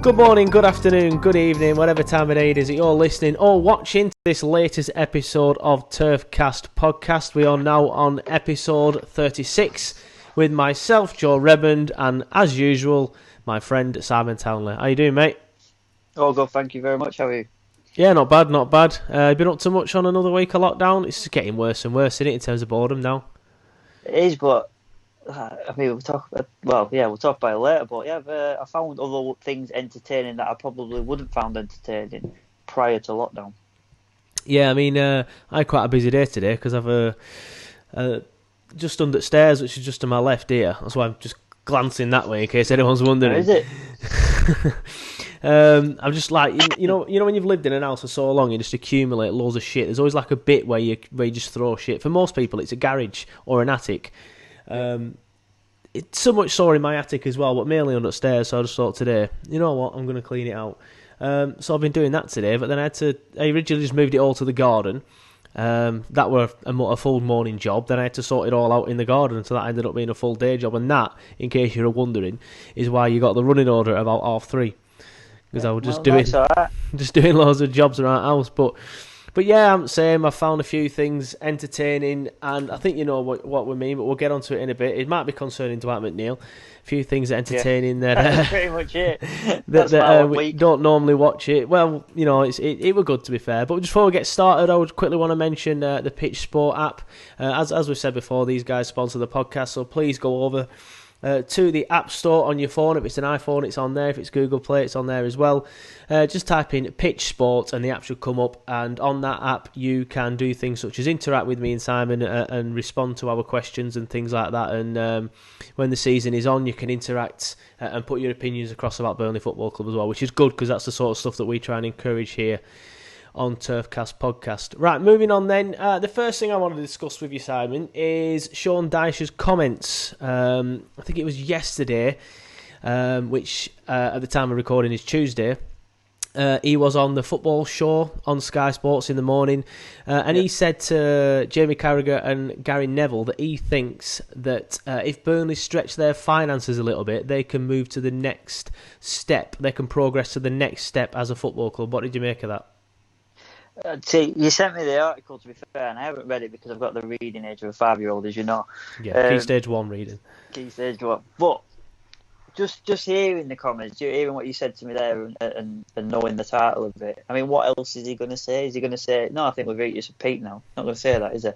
Good morning, good afternoon, good evening, whatever time of day it is that you're listening or watching to this latest episode of TurfCast podcast. We are now on episode 36 with myself, Joe Redmond, and as usual, my friend Simon Townley. How you doing, mate? Oh, good, thank you very much. How are you? Yeah, not bad, not bad. Been up to much on another week of lockdown? It's just getting worse and worse, isn't it, in terms of boredom now? It is, but I mean, we'll talk about it later. But yeah, I found other things entertaining that I probably wouldn't found entertaining prior to lockdown. Yeah, I mean, I had quite a busy day today because I've just under stairs, which is just to my left here. That's why I'm just glancing that way in case anyone's wondering. Where is it? I'm just like, you know when you've lived in an house for so long, you just accumulate loads of shit. There's always like a bit where you just throw shit. For most people, it's a garage or an attic. It's so much so in my attic as well, but mainly on upstairs. So I just thought today, you know what, I'm going to clean it out. So I've been doing that today, but then I originally just moved it all to the garden. That were a full morning job. Then I had to sort it all out in the garden, so that ended up being a full day job. And that, in case you're wondering, is why you got the running order at about 3:30. Because I was just doing loads of jobs around the house, but yeah, I'm saying I found a few things entertaining, and I think you know what we mean, but we'll get onto it in a bit. It might be concerning Dwight McNeil. A few things entertaining that That's pretty much it. that we don't normally watch it. Well, you know, it were good to be fair. But just before we get started, I would quickly want to mention the Pitch Sport app. As we've said before, these guys sponsor the podcast, so please go over to the App Store on your phone. If it's an iPhone, it's on there. If it's Google Play, it's on there as well. Just type in Pitch Sport and the app should come up. And on that app, you can do things such as interact with me and Simon and respond to our questions and things like that. And when the season is on, you can interact and put your opinions across about Burnley Football Club as well, which is good because that's the sort of stuff that we try and encourage here on TurfCast podcast. Right, moving on then. The first thing I want to discuss with you, Simon, is Sean Dyche's comments. I think it was yesterday, which at the time of recording is Tuesday. He was on the football show on Sky Sports in the morning, and he said to Jamie Carragher and Gary Neville that he thinks that if Burnley stretch their finances a little bit, they can move to the next step. They can progress to the next step as a football club. What did you make of that? See, you sent me the article, to be fair, and I haven't read it because I've got the reading age of a 5-year-old, as you know. Yeah, Key Stage 1 reading. Key Stage 1. But just hearing the comments, hearing what you said to me there and knowing the title of it, I mean, what else is he going to say? Is he going to say, no, I think we've reached a peak now? Not going to say that, is he?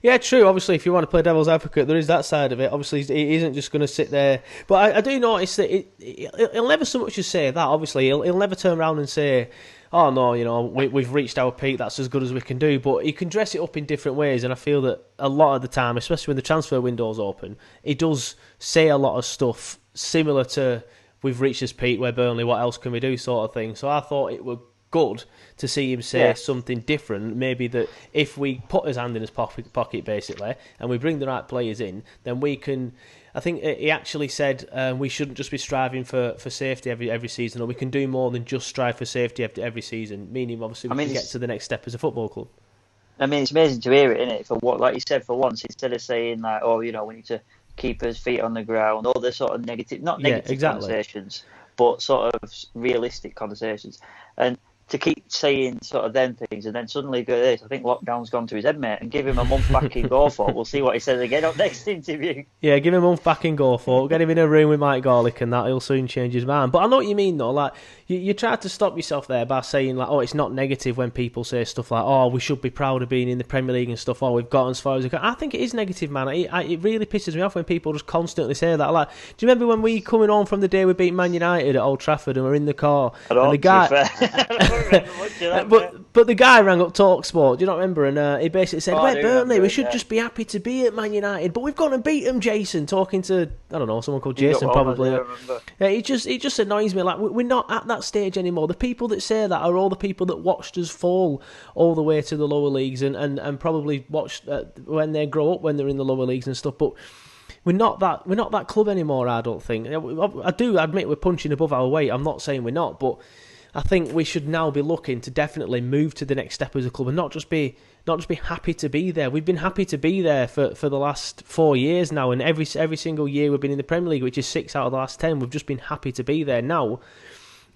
Yeah, true. Obviously, if you want to play devil's advocate, there is that side of it. Obviously, he isn't just going to sit there. But I do notice that he'll never so much as say that. Obviously, he'll never turn around and say, oh no, you know, we've reached our peak, that's as good as we can do. But he can dress it up in different ways, and I feel that a lot of the time, especially when the transfer window's open, he does say a lot of stuff similar to we've reached this peak where Burnley, what else can we do sort of thing. So I thought it would good to see him say something different. Maybe that if we put his hand in his pocket basically, and we bring the right players in, then we can. I think he actually said we shouldn't just be striving for safety every season, or we can do more than just strive for safety every season. Meaning, obviously, we can get to the next step as a football club. I mean, it's amazing to hear it, isn't it? For what, like you said, for once, instead of saying like, oh, you know, we need to keep his feet on the ground, all the sort of negative, not negative conversations, but sort of realistic conversations, and to keep saying sort of them things and then suddenly go this. I think lockdown's gone to his head, mate, and give him a month back in Gorthorpe. We'll see what he says again up next interview. Yeah, give him a month back in Gorthorpe. Get him in a room with Mike Garlick and that, he'll soon change his mind. But I know what you mean though, like you try to stop yourself there by saying like, oh, it's not negative when people say stuff like, oh, we should be proud of being in the Premier League and stuff, oh, we've gotten as far as we can. I think it is negative, man. It really pisses me off when people just constantly say that. Like, do you remember when we coming on from the day we beat Man United at Old Trafford and we're in the car and the guy I don't remember much of that. But the guy rang up TalkSport, do you not remember? And he basically said, we're Burnley, we should just be happy to be at Man United, but we've got to beat them, Jason. Talking to, I don't know, someone called Jason probably. Yeah, it just annoys me. Like, we're not at that stage anymore. The people that say that are all the people that watched us fall all the way to the lower leagues and probably watched when they grow up when they're in the lower leagues and stuff. But we're not that club anymore, I don't think. I do admit we're punching above our weight. I'm not saying we're not, but I think we should now be looking to definitely move to the next step as a club and not just be not just be happy to be there. We've been happy to be there for the last 4 years now, and every single year we've been in the Premier League, which is 6 out of the last 10. We've just been happy to be there. Now,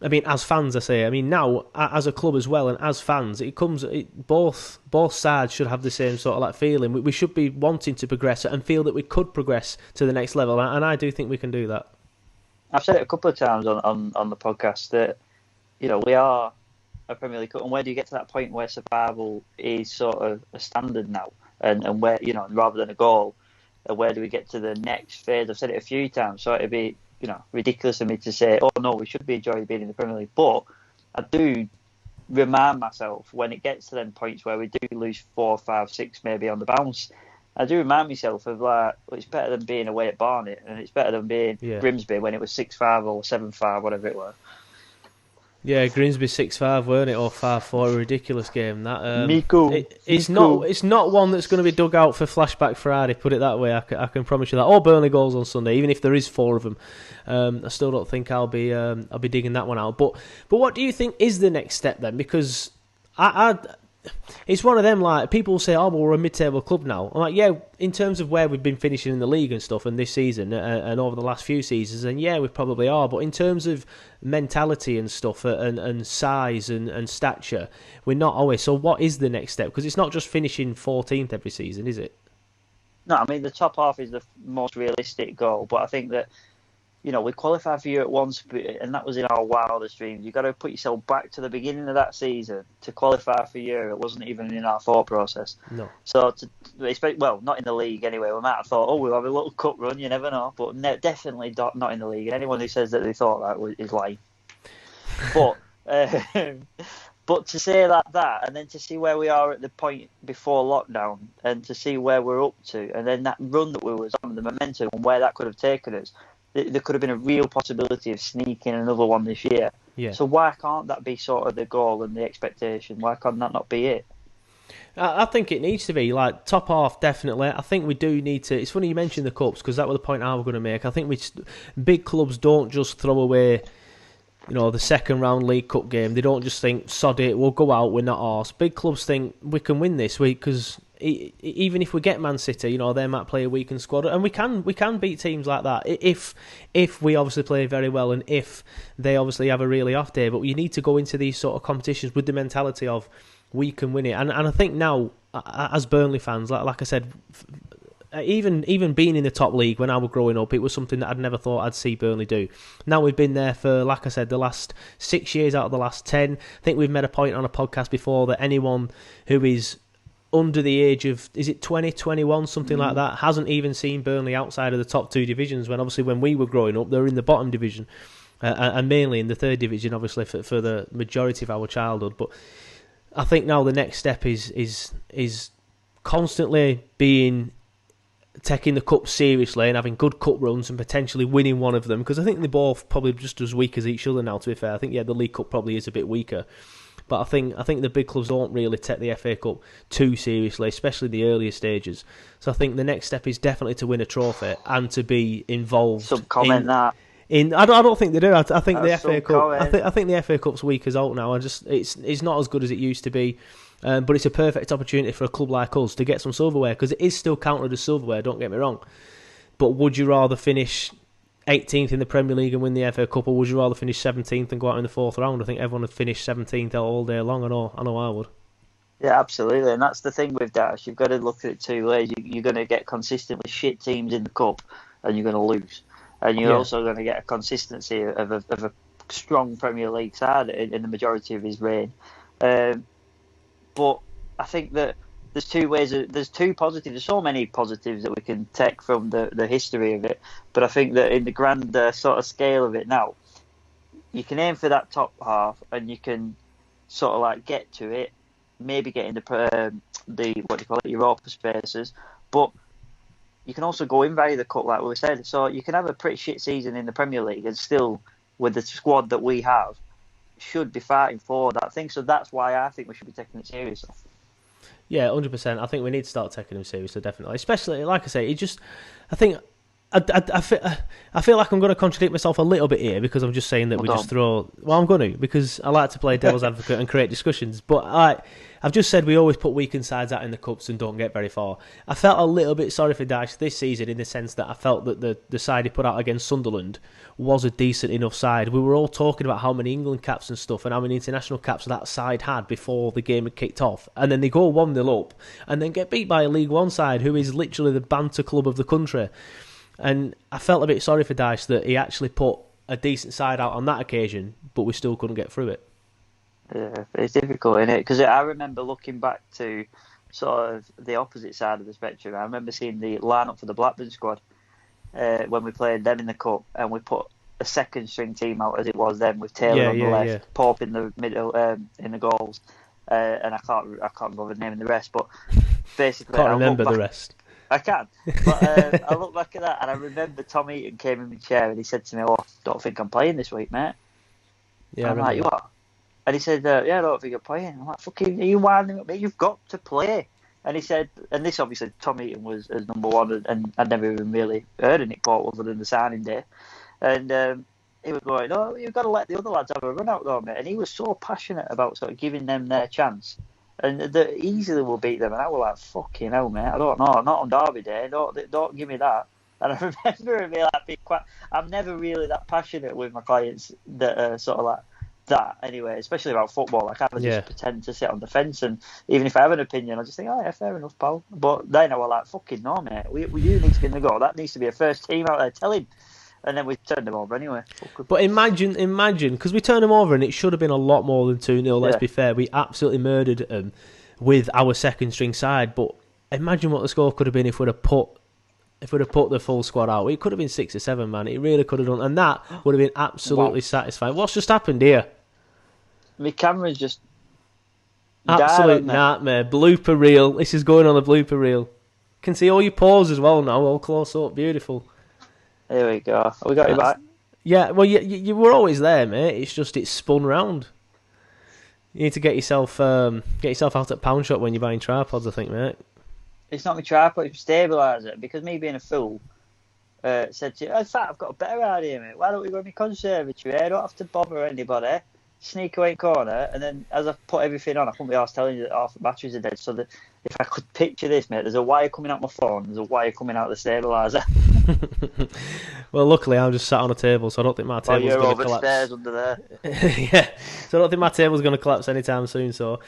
I mean, as fans, I say, I mean, now as a club as well, and as fans, both sides should have the same sort of like feeling. We should be wanting to progress and feel that we could progress to the next level, and I do think we can do that. I've said it a couple of times on the podcast that, you know, we are a Premier League club, and where do you get to that point where survival is sort of a standard now, and where, you know, rather than a goal, where do we get to the next phase? I've said it a few times, so it'd be, you know, ridiculous of me to say, oh no, we should be enjoying being in the Premier League, but I do remind myself when it gets to them points where we do lose 4, 5, 6 maybe on the bounce, I do remind myself of like, well, it's better than being away at Barnet, and it's better than being Grimsby when it was 6-5 or 7-5, whatever it was. Yeah, Grimsby 6-5, weren't it, or 5-4? A ridiculous game. That it's not one that's going to be dug out for Flashback Friday. Put it that way. I can promise you that. Or Burnley goals on Sunday, even if there is 4 of them. I still don't think I'll be digging that one out. But what do you think is the next step then? Because it's one of them, like, people say, oh, well, we're a mid-table club now. I'm like, yeah, in terms of where we've been finishing in the league and stuff, and this season, and over the last few seasons, and yeah, we probably are. But in terms of mentality and stuff, and size and stature, we're not always. So what is the next step? Because it's not just finishing 14th every season, is it? No, I mean, the top half is the most realistic goal, but I think that, you know, we qualified for Europe once, and that was in our wildest dreams. You've got to put yourself back to the beginning of that season to qualify for Europe. It wasn't even in our thought process. No. So, well, not in the league anyway. We might have thought, oh, we'll have a little cup run, you never know. But definitely not in the league. And anyone who says that they thought that is lying. But to say that, and then to see where we are at the point before lockdown, and to see where we're up to, and then that run that we was on, the momentum, and where that could have taken us, there could have been a real possibility of sneaking another one this year. Yeah. So why can't that be sort of the goal and the expectation? Why can't that not be it? I think it needs to be, like, top half, definitely. I think we do need to. It's funny you mentioned the cups, because that was the point I was going to make. I think big clubs don't just throw away, you know, the second round League Cup game. They don't just think, sod it, we'll go out, we're not arse. Big clubs think we can win this week, because even if we get Man City, you know, they might play a weakened squad, and we can beat teams like that if we obviously play very well, and if they obviously have a really off day. But you need to go into these sort of competitions with the mentality of we can win it. And I think now, as Burnley fans, like I said, even being in the top league when I was growing up, it was something that I'd never thought I'd see Burnley do. Now we've been there for, like I said, the last 6 years out of the last 10. I think we've made a point on a podcast before that anyone who is under the age of, is it 20, 21, something like that, hasn't even seen Burnley outside of the top 2 divisions, when obviously when we were growing up, they were in the bottom division, and mainly in the 3rd division, obviously, for the majority of our childhood. But I think now the next step is constantly taking the cup seriously and having good cup runs and potentially winning one of them, because I think they're both probably just as weak as each other now, to be fair. I think, yeah, the League Cup probably is a bit weaker. But I think the big clubs don't really take the FA Cup too seriously, especially the earlier stages. So I think the next step is definitely to win a trophy and to be involved. Some comment that. I don't think they do. I think the FA Cup. I think the FA Cup's weak as out now. It's not as good as it used to be. But it's a perfect opportunity for a club like us to get some silverware, because it is still counted as silverware. Don't get me wrong. But would you rather finish 18th in the Premier League and win the FA Cup, or would you rather finish 17th and go out in the 4th round? I think everyone would finish 17th all day long. I know I would. Yeah, absolutely. And that's the thing with Dash. You've got to look at it 2 ways. You're going to get consistently shit teams in the Cup, and you're going to lose. And you're also going to get a consistency of a strong Premier League side in the majority of his reign. But I think that there's 2 ways. There's 2 positives. There's so many positives that we can take from the history of it. But I think that in the grand sort of scale of it now, you can aim for that top half, and you can sort of like get to it, maybe get into the Europa spaces. But you can also go in via the cup, like we said. So you can have a pretty shit season in the Premier League, and still, with the squad that we have, should be fighting for that thing. So that's why I think we should be taking it seriously. Yeah, 100%. I think we need to start taking them seriously, definitely. Especially, like I say, I think I feel like I'm going to contradict myself a little bit here because I'm just saying that just throw. Well, I'm going to because I like to play devil's advocate and create discussions. But I've just said we always put weakened sides out in the cups and don't get very far. I felt a little bit sorry for Dyche this season in the sense that I felt that the side he put out against Sunderland was a decent enough side. We were all talking about how many England caps and stuff and how many international caps that side had before the game had kicked off. And then they go 1-0 up and then get beat by a League One side who is literally the banter club of the country. And I felt a bit sorry for Dyche that he actually put a decent side out on that occasion, but we still couldn't get through it. Yeah, it's difficult, isn't it? Because I remember looking back to sort of the opposite side of the spectrum. I remember seeing the lineup for the Blackburn squad when we played them in the cup, and we put a second string team out as it was then with Taylor on the left, Pope in the middle, in the goals, and I can't remember naming the rest, but basically can't remember the rest. I can, but I look back at that and I remember Tom Eaton came in my chair and he said to me, "Oh, I don't think I'm playing this week, mate." Yeah, I'm like, "You are?" And he said, "Yeah, I don't think I'm playing." I'm like, "Fucking, are you winding up, mate? You've got to play." And he said, and this obviously Tom Eaton was as number one, and I'd never even really heard of Nick Pope other than the signing day. And he was going, "No, you've got to let the other lads have a run out though, mate." And he was so passionate about sort of giving them their chance. And they easily will beat them, and I was like, "Fucking hell, mate! I don't know, not on Derby Day. Don't give me that." And I remember me like being quite. I'm never really that passionate with my clients that are sort of like that anyway, especially about football. Like I just pretend to sit on the fence, and even if I have an opinion, I just think, "Oh yeah, fair enough, pal." But then I was like, "Fucking no, mate! We do need to be in the goal. That needs to be a first team out there. Tell him." And then we turned them over anyway. But imagine, because we turned them over and it should have been a lot more than 2-0, let's be fair. We absolutely murdered them with our second string side. But imagine what the score could have been if we'd have put the full squad out. It could have been 6 or 7, man. It really could have done. And that would have been absolutely satisfying. What's just happened here? My camera's just absolute nightmare. Blooper reel. This is going on the blooper reel. Can see all your paws as well now, all close up. Beautiful. There we go. We got you back. Yeah, well, you were always there, mate. It's spun round. You need to get yourself out at Pound Shop when you're buying tripods, I think, mate. It's not my tripod, it's my stabiliser. Because me being a fool, said to you, in fact, I've got a better idea, mate. Why don't we go to my conservatory? I don't have to bother anybody. Sneak away in corner, and then as I put everything on, I couldn't be asked telling you that half the batteries are dead. So that if I could picture this, mate, there's a wire coming out my phone, there's a wire coming out the stabiliser. Well, luckily I'm just sat on a table, so I don't think my table's going to collapse. Stairs under there. Yeah, so I don't think my table's going to collapse anytime soon. So,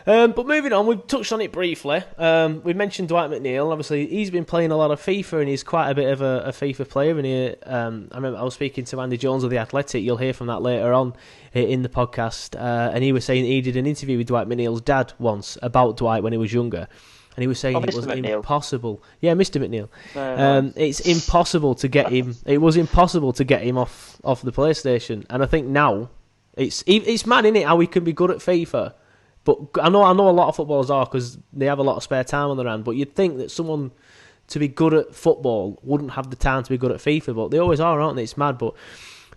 but moving on, we've touched on it briefly. We mentioned Dwight McNeil. Obviously, he's been playing a lot of FIFA, and he's quite a bit of a FIFA player. And I remember I was speaking to Andy Jones of The Athletic. You'll hear from that later on in the podcast, and he was saying he did an interview with Dwight McNeil's dad once about Dwight when he was younger. And he was saying it was impossible. Yeah, Mr. McNeil. It's impossible to get him. It was impossible to get him off the PlayStation. And I think now it's mad, isn't it? How he can be good at FIFA, but I know a lot of footballers are because they have a lot of spare time on their hand. But you'd think that someone to be good at football wouldn't have the time to be good at FIFA, but they always are, aren't they? It's mad, but.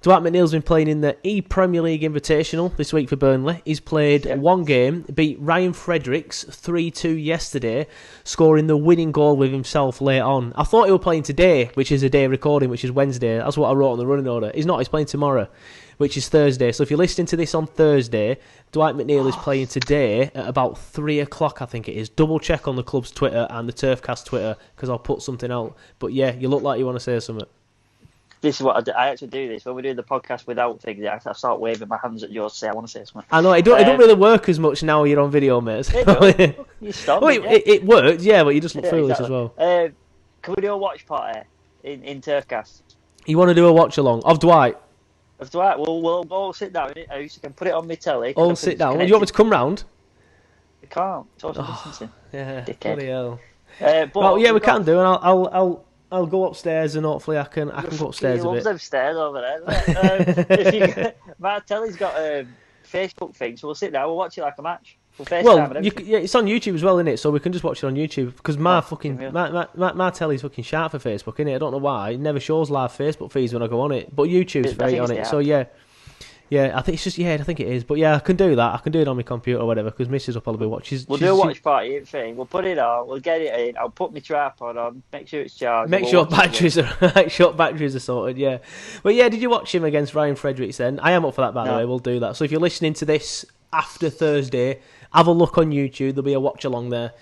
Dwight McNeil's been playing in the ePremierLeague invitational this week for Burnley. He's played one game, beat Ryan Fredericks 3-2 yesterday, scoring the winning goal with himself late on. I thought he was playing today, which is a day of recording, which is Wednesday. That's what I wrote on the running order. He's not, he's playing tomorrow, which is Thursday. So if you're listening to this on Thursday, Dwight McNeil is playing today at about 3 o'clock, I think it is. Double check on the club's Twitter and the Turfcast Twitter, because I'll put something out. But yeah, you look like you want to say something. This is what I do. I actually do this when we do the podcast without things. I start waving my hands at yours to say I want to say something. I know it don't really work as much now you're on video, mate. You stop. It worked, yeah, but you just look foolish as well. Can we do a watch party in Turfcast? You want to do a watch along of Dwight? Of Dwight, we'll all sit down in it. I can put it on my telly. All sit down. Do you want me to come round? I can't. Social distancing. Yeah. Dickhead. Bloody hell. Well, yeah, we can do, and I'll go upstairs and hopefully I can go upstairs a bit. He loves them stairs over there. My telly's got a Facebook thing, so we'll sit down, we'll watch it like a match. It's on YouTube as well, isn't it? So we can just watch it on YouTube because my telly's fucking sharp for Facebook, innit? I don't know why. It never shows live Facebook feeds when I go on it, but YouTube's great on it. So yeah, Yeah, I think it's just, I think it is. But yeah, I can do that. I can do it on my computer or whatever, because Mrs. will probably watch. We'll do a watch party thing. We'll put it on. We'll get it in. I'll put my tripod on. Make sure it's charged. Make sure batteries are sorted, yeah. But yeah, did you watch him against Ryan Fredericks then? I am up for that, by the way. We'll do that. So if you're listening to this after Thursday, have a look on YouTube. There'll be a watch along there.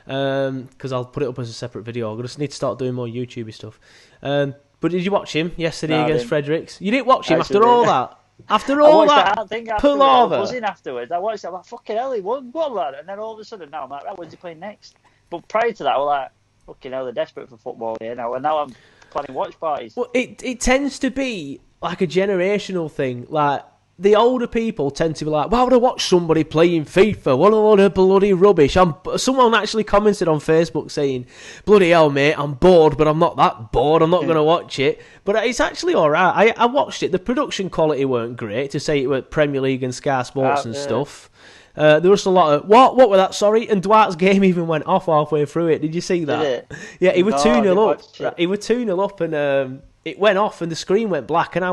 Because I'll put it up as a separate video. I just need to start doing more YouTubey stuff. But did you watch him yesterday against Fredericks? You didn't watch him after all that? After all that, pull over. I was in afterwards. I watched it. I'm like, fucking hell, he won, lad. And then all of a sudden, now I'm like, when's he playing next? But prior to that, I was like, fucking hell, they're desperate for football here now. And now I'm planning watch parties. Well, it tends to be like a generational thing. Like, the older people tend to be like, why would I watch somebody playing FIFA? What a load of bloody rubbish. Someone actually commented on Facebook saying, bloody hell, mate, I'm bored, but I'm not that bored. I'm not going to watch it. But it's actually all right. I watched it. The production quality weren't great, to say it were Premier League and Sky Sports and stuff. There was a lot of, what were that, sorry? And Dwight's game even went off halfway through it. Did you see that? Did it? Yeah, he was 2-0 up. Right, he was 2-0 up, and it went off, and the screen went black, and I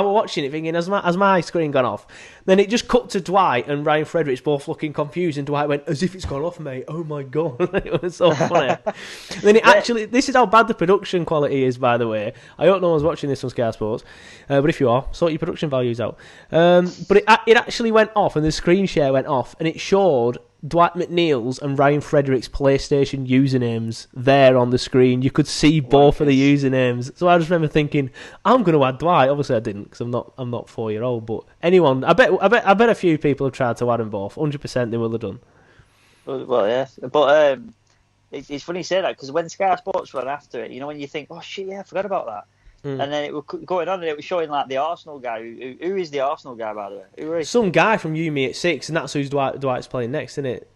was watching it thinking, has my screen gone off? Then it just cut to Dwight and Ryan Fredericks both looking confused, and Dwight went, as if it's gone off, mate. Oh my God. It was so funny. Then it actually, this is how bad the production quality is, by the way. I hope no one's watching this on Sky Sports, but if you are, sort your production values out. But it actually went off, and the screen share went off, and it showed Dwight McNeil's and Ryan Fredericks' PlayStation usernames there on the screen. You could see both of the usernames. So I just remember thinking, I'm going to add Dwight. Obviously I didn't, because I'm not 4-year-old. But anyone, I bet a few people have tried to add them both. 100% they will have done. Well, yeah, but it's funny you say that, because when Sky Sports ran after it, you know, when you think, oh shit, yeah, I forgot about that. And then it was going on, and it was showing like the Arsenal guy. Who is the Arsenal guy, by the way? Who is? Some guy from UME at 6, and that's who's Dwight's playing next, isn't it?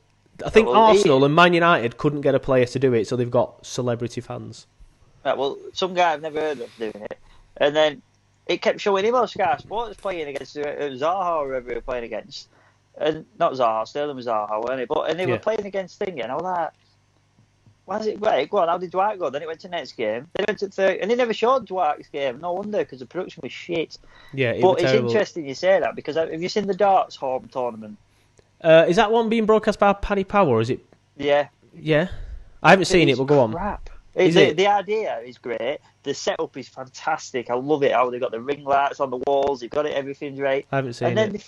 I think Arsenal and Man United couldn't get a player to do it, so they've got celebrity fans. Right, well, some guy I've never heard of doing it, and then it kept showing him on Sky Sports playing against Zaha or whoever they were playing against, and not Zaha, Sterling was Zaha, weren't it? But they were playing against Thing, and I was like, why is it right? Go on, how did Dwight go? Then it went to next game. Then it went to third, and they never showed Dwight's game. No wonder, because the production was shit. Yeah, but it's interesting you say that, because have you seen the darts home tournament? Is that one being broadcast by Paddy Power? Or is it? Yeah. Yeah. I haven't seen it, but go on. Crap. The idea is great. The setup is fantastic. I love it how they've got the ring lights on the walls. They've got it, everything's right. I haven't seen it. And then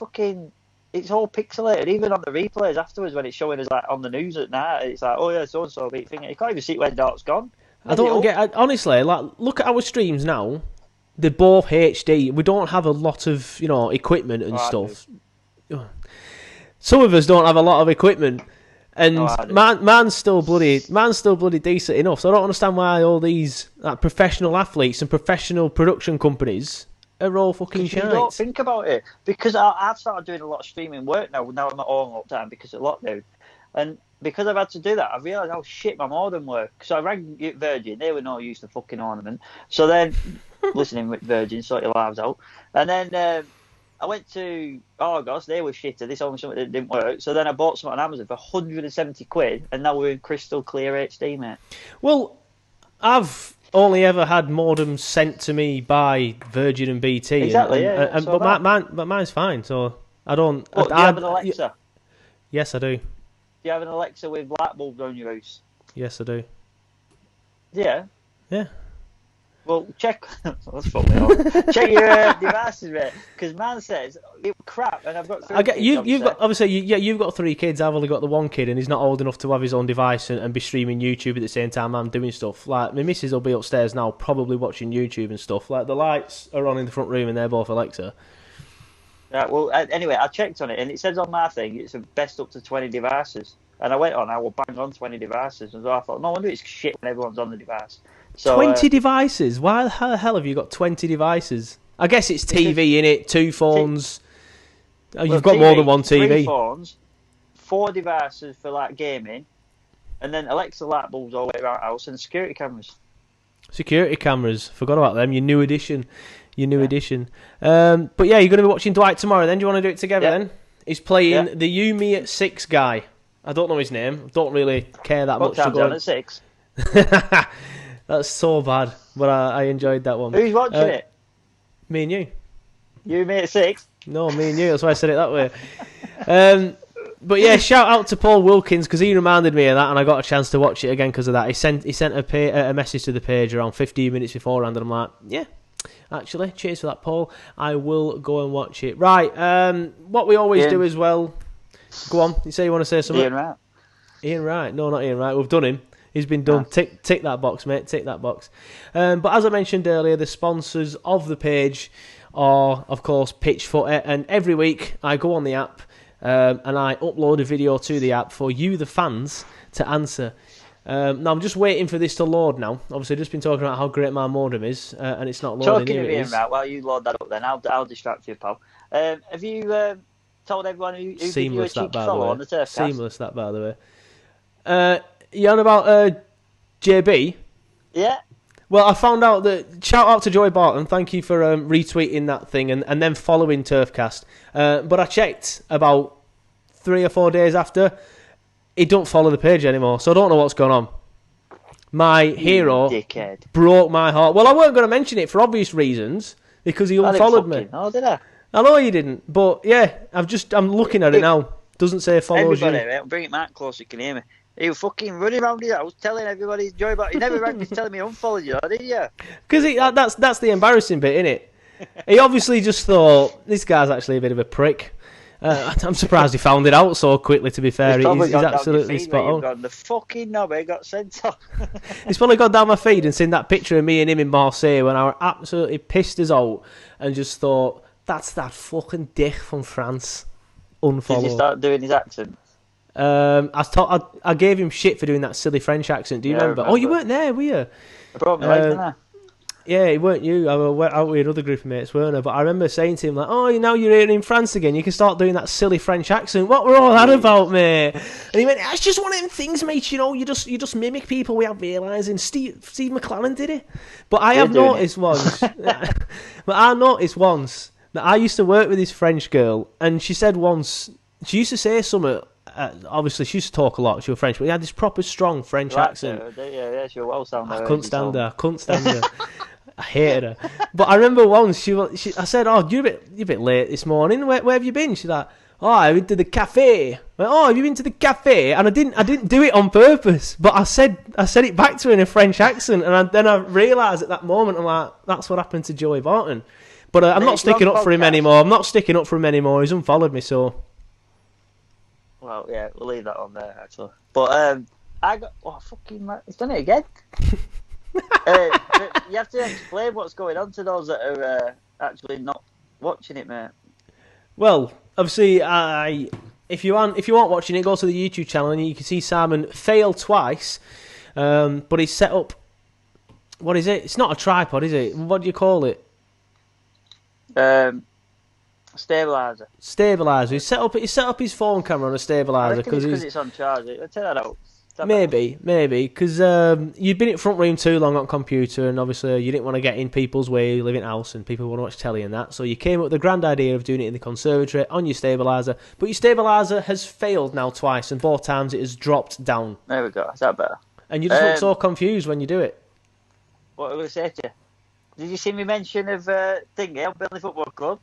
it's all pixelated, even on the replays afterwards when it's showing us like on the news at night. It's like, oh yeah, so and so beat thing. You can't even see where Dart's gone. I don't get. Honestly, like, look at our streams now. They're both HD. We don't have a lot of equipment and stuff. Some of us don't have a lot of equipment, and man's still bloody decent enough. So I don't understand why all these professional athletes and professional production companies are all fucking shite. You don't think about it, because I've started doing a lot of streaming work now. Now I'm at home all the time because of lockdown, and because I've had to do that, I've realised how shit my modem works. So I rang Virgin; they were no use to fucking ornament. So then, listening with Virgin, sort your lives out, and then I went to Argos. They were shitter. They told me something that didn't work. So then I bought something on Amazon for £170, and now we're in crystal clear HD, mate. Well, I've only ever had modems sent to me by Virgin and BT. Exactly, but mine's fine, so I don't... Do you have an Alexa? Yes, I do. Do you have an Alexa with light bulbs on your house? Yes, I do. Yeah? Yeah. Well, check... That's fucked me up. Check your devices, mate, because man says it crap, and I've got 3 kids. You've got, obviously, you've got 3 kids. I've only got the 1 kid, and he's not old enough to have his own device and be streaming YouTube at the same time I'm doing stuff. Like, my missus will be upstairs now, probably watching YouTube and stuff. Like, the lights are on in the front room, and they're both Alexa. Right, well, anyway, I checked on it, and it says on my thing it's best up to 20 devices. And I went on, I will bang on 20 devices, and so I thought, no wonder it's shit when everyone's on the device. So, 20 devices? Why the hell have you got 20 devices? I guess it's TV in it, 2 phones. You've got TV, more than 1 TV. 3 phones, 4 devices for like gaming, and then Alexa light bulbs all the way around the house, and security cameras. Security cameras, forgot about them. Your new edition. But yeah, you're going to be watching Dwight tomorrow. Then do you want to do it together? Then he's playing the UME at 6 guy. I don't know his name. Don't really care that much. What time's on at 6? That's so bad, but I enjoyed that one. Who's watching it? Me and you. You, me at 6? No, me and you. That's why I said it that way. But yeah, shout out to Paul Wilkins because he reminded me of that, and I got a chance to watch it again because of that. He sent a message to the page around 15 minutes beforehand, and I'm like, yeah, actually, cheers for that, Paul. I will go and watch it. Right, what we always do as well. Go on, you say you want to say something? Ian Wright. Ian Wright, no, not Ian Wright. We've done him. He's been done. Tick that box, mate. Tick that box. But as I mentioned earlier, the sponsors of the page are, of course, Pitch Footy, and every week I go on the app. And I upload a video to the app for you, the fans, to answer. Now, I'm just waiting for this to load now. Obviously, I've just been talking about how great my modem is, and it's not loading. Talking of Ian Wright, while you load that up then, I'll distract you, pal. Have you told everyone who gave you a cheeky follow on the Turfcast? Seamless, that, by the way. You on about JB? Yeah. Well, I found out that, shout out to Joey Barton, thank you for retweeting that thing and then following Turfcast. But I checked about 3 or 4 days after, he don't follow the page anymore, so I don't know what's going on. My hero broke my heart. Well, I weren't going to mention it for obvious reasons, because he unfollowed me. Oh, did I? I know you didn't, but yeah, I'm looking at it now. Doesn't say follows you. Everybody, bring it back close so you can hear me. He was fucking running around here. I was telling everybody, Joey, but he never rang me telling me I unfollowed you, did you? Because that's the embarrassing bit, innit? He obviously just thought, this guy's actually a bit of a prick. I'm surprised he found it out so quickly, to be fair. He's absolutely spot on. Gone, the fucking knobby got sent off. He's probably gone down my feed and seen that picture of me and him in Marseille when I were absolutely pissed as out and just thought, that's that fucking dick from France. Unfollow. Did you start doing his accent? I gave him shit for doing that silly French accent. Do you remember? Oh, you weren't there, were you? I brought my legs, didn't I? Yeah, it weren't you. I went out with another group of mates, weren't I? But I remember saying to him, like, oh, now you're here in France again, you can start doing that silly French accent. What were all that about, mate? And he went, it's just one of them things, mate, you know, you just mimic people without realising. Steve McClaren did it. But I have noticed once, that I used to work with this French girl, and she said once, she used to say something, obviously she used to talk a lot, she was French, but he had this proper strong French accent. Yeah, she was well sounding. I couldn't stand her. I hated her. But I remember once I said, "Oh, you're a bit late this morning. Where have you been?" She's like, "Oh, I went to the cafe." I went, "Oh, have you been to the cafe?" And I didn't do it on purpose, but I said it back to her in a French accent, and then I realised at that moment, I'm like, that's what happened to Joey Barton. But I'm not sticking up for him anymore. He's unfollowed me, so. Well, yeah, we'll leave that on there actually. But he's done it again. You have to explain what's going on to those that are actually not watching it, mate. Well, obviously, if you aren't watching it, go to the YouTube channel and you can see Simon fail twice. But he's set up. What is it? It's not a tripod, is it? What do you call it? Stabiliser. He set up his phone camera on a stabiliser because it's on charge. Let's take that out. Maybe, because you've been in front room too long on computer, and obviously you didn't want to get in people's way. You live in house, and people want to watch telly and that. So you came up with the grand idea of doing it in the conservatory on your stabiliser. But your stabiliser has failed now twice, and both times it has dropped down. There we go. Is that better? And you just look so confused when you do it. What was I say to you? Did you see me mention of Burnley Football Club?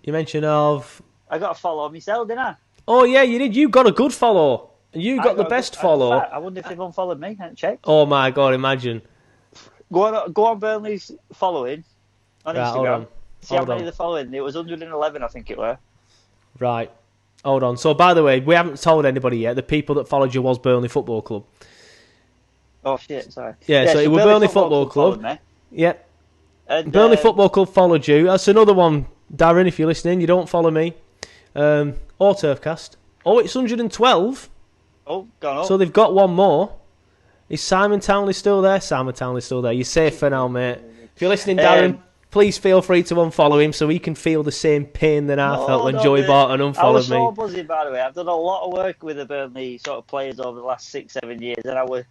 You mentioned of. I got a follow myself, didn't I? Oh yeah, you did. You got a good follow. You got the best follow. I wonder if they've unfollowed me. I haven't checked. Oh my god! Imagine. Go on Burnley's following on Instagram. See how many they're following. It was 111, I think it were. Right. Hold on. So, by the way, we haven't told anybody yet. The people that followed you was Burnley Football Club. Oh shit! Sorry. Yeah. So it was Burnley Football Club. Yep. And, Burnley Football Club followed you. That's another one, Darren. If you're listening, you don't follow me. Or Turfcast. Oh, it's 112. Oh, gone up. So they've got one more. Is Simon Townley still there? Simon Townley's still there. You're safe for now, mate. If you're listening, Darren, please feel free to unfollow him so he can feel the same pain that I felt when Joey Barton unfollowed me. I was so buzzing, by the way. I've done a lot of work with the Burnley sort of players over the last 6-7 years, and I was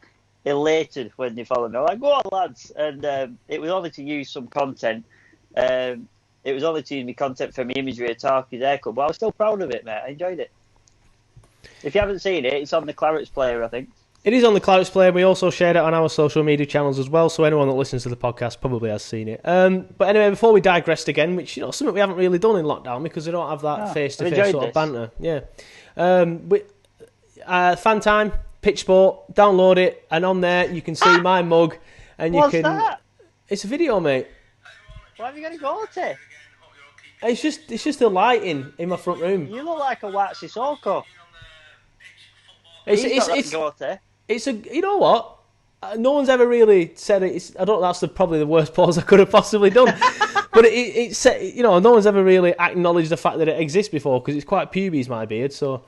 elated when they followed me. I was like, go on, lads. And it was only to use some content. It was only to use me content for my imagery of Tarky's haircut, but I was still proud of it, mate. I enjoyed it. If you haven't seen it, it's on the Clarets player, I think. It is on the Clarets Play, and we also shared it on our social media channels as well, so anyone that listens to the podcast probably has seen it. But anyway, before we digressed again, which, something we haven't really done in lockdown because we don't have that face-to-face sort of banter. Yeah. Fan time, Pitch Sport, download it, and on there you can see my mug, and What's that? It's a video, mate. Why have you got a goatee? It's just the lighting in my front room. You look like a white Sissoko. It's a, you know what? No one's ever really said it. That's probably the worst pause I could have possibly done. But it's no one's ever really acknowledged the fact that it exists before because it's quite pubes, my beard. So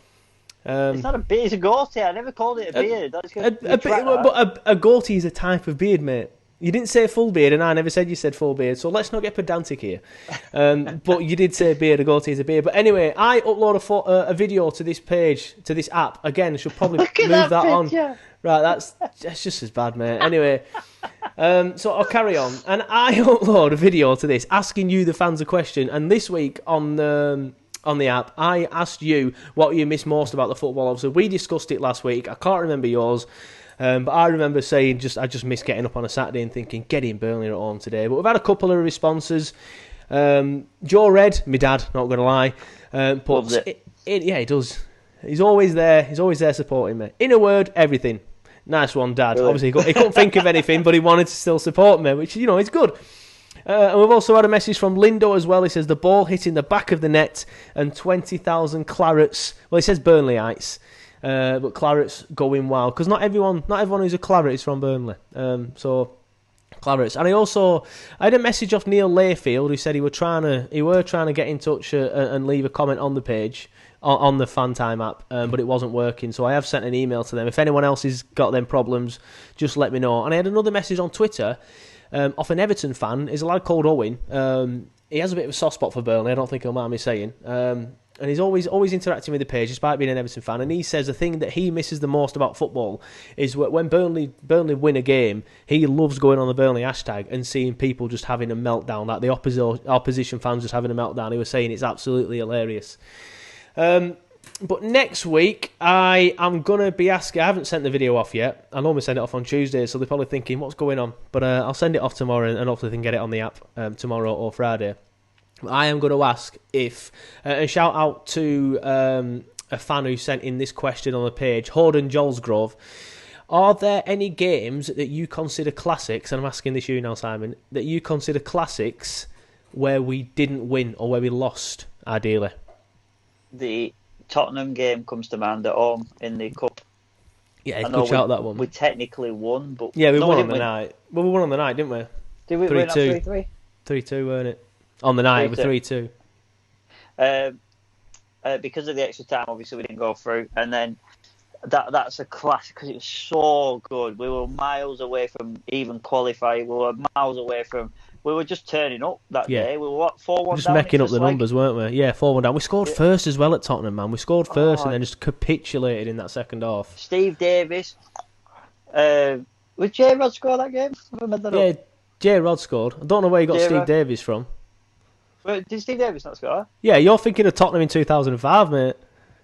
it's not a beard, it's a goatee. I never called it a beard. But a goatee is a type of beard, mate. You didn't say full beard, and I never said you said full beard, so let's not get pedantic here. But you did say beard, a goatee is a beard. But anyway, I upload a video to this page, to this app. Again, I should probably move that on. Right, that's just as bad, mate. Anyway, so I'll carry on. And I upload a video to this, asking you, the fans, a question. And this week on the app, I asked you what you miss most about the football. Obviously, we discussed it last week. I can't remember yours. But I remember saying I just miss getting up on a Saturday and thinking, get in Burnley at home today. But we've had a couple of responses. Joe Red, my dad, not going to lie. Loves it. Yeah, he does. He's always there. He's always there supporting me. In a word, everything. Nice one, Dad. Really? Obviously, he couldn't think of anything, but he wanted to still support me, which, is good. And we've also had a message from Lindo as well. He says, the ball hitting the back of the net and 20,000 clarets. Well, he says Burnleyites. But Clarets going wild because not everyone who's a Claret is from Burnley. So Clarets. And I had a message off Neil Layfield who said he were trying to get in touch and leave a comment on the page on the Fan Time app, but it wasn't working. So I have sent an email to them. If anyone else has got them problems, just let me know. And I had another message on Twitter off an Everton fan. He's a lad called Owen. He has a bit of a soft spot for Burnley. I don't think he'll mind me saying. And he's always interacting with the page, despite being an Everton fan. And he says the thing that he misses the most about football is when Burnley win a game, he loves going on the Burnley hashtag and seeing people just having a meltdown, like the opposition fans just having a meltdown. He was saying it's absolutely hilarious. But next week, I am going to be asking... I haven't sent the video off yet. I normally send it off on Tuesday, so they're probably thinking, what's going on? But I'll send it off tomorrow, and hopefully they can get it on the app tomorrow or Friday. I am going to ask if... and shout out to a fan who sent in this question on the page, Horden Jolsgrove. Are there any games that you consider classics, and I'm asking this you now, Simon, that you consider classics where we didn't win or where we lost, ideally? The Tottenham game comes to mind at home in the Cup. Yeah, good shout that one. We technically won, but... Yeah, we won on the night. Well, we won on the night, didn't we? Did we win 3-3? 3-2, weren't it? On the night, it was 3-2. Because of the extra time, obviously, we didn't go through. And then that's a classic because it was so good. We were miles away from even qualifying. We were miles away from... We were just turning up that day. We were, 4-1 down? Just making up the numbers, weren't we? Yeah, 4-1 down. We scored first as well at Tottenham, man. We scored first and then just capitulated in that second half. Steve Davis. Was J. Rod score that game? Yeah, J. Rod scored. I don't know where you got Steve Davis from. Did Steve Davis not score? Yeah, you're thinking of Tottenham in 2005, mate.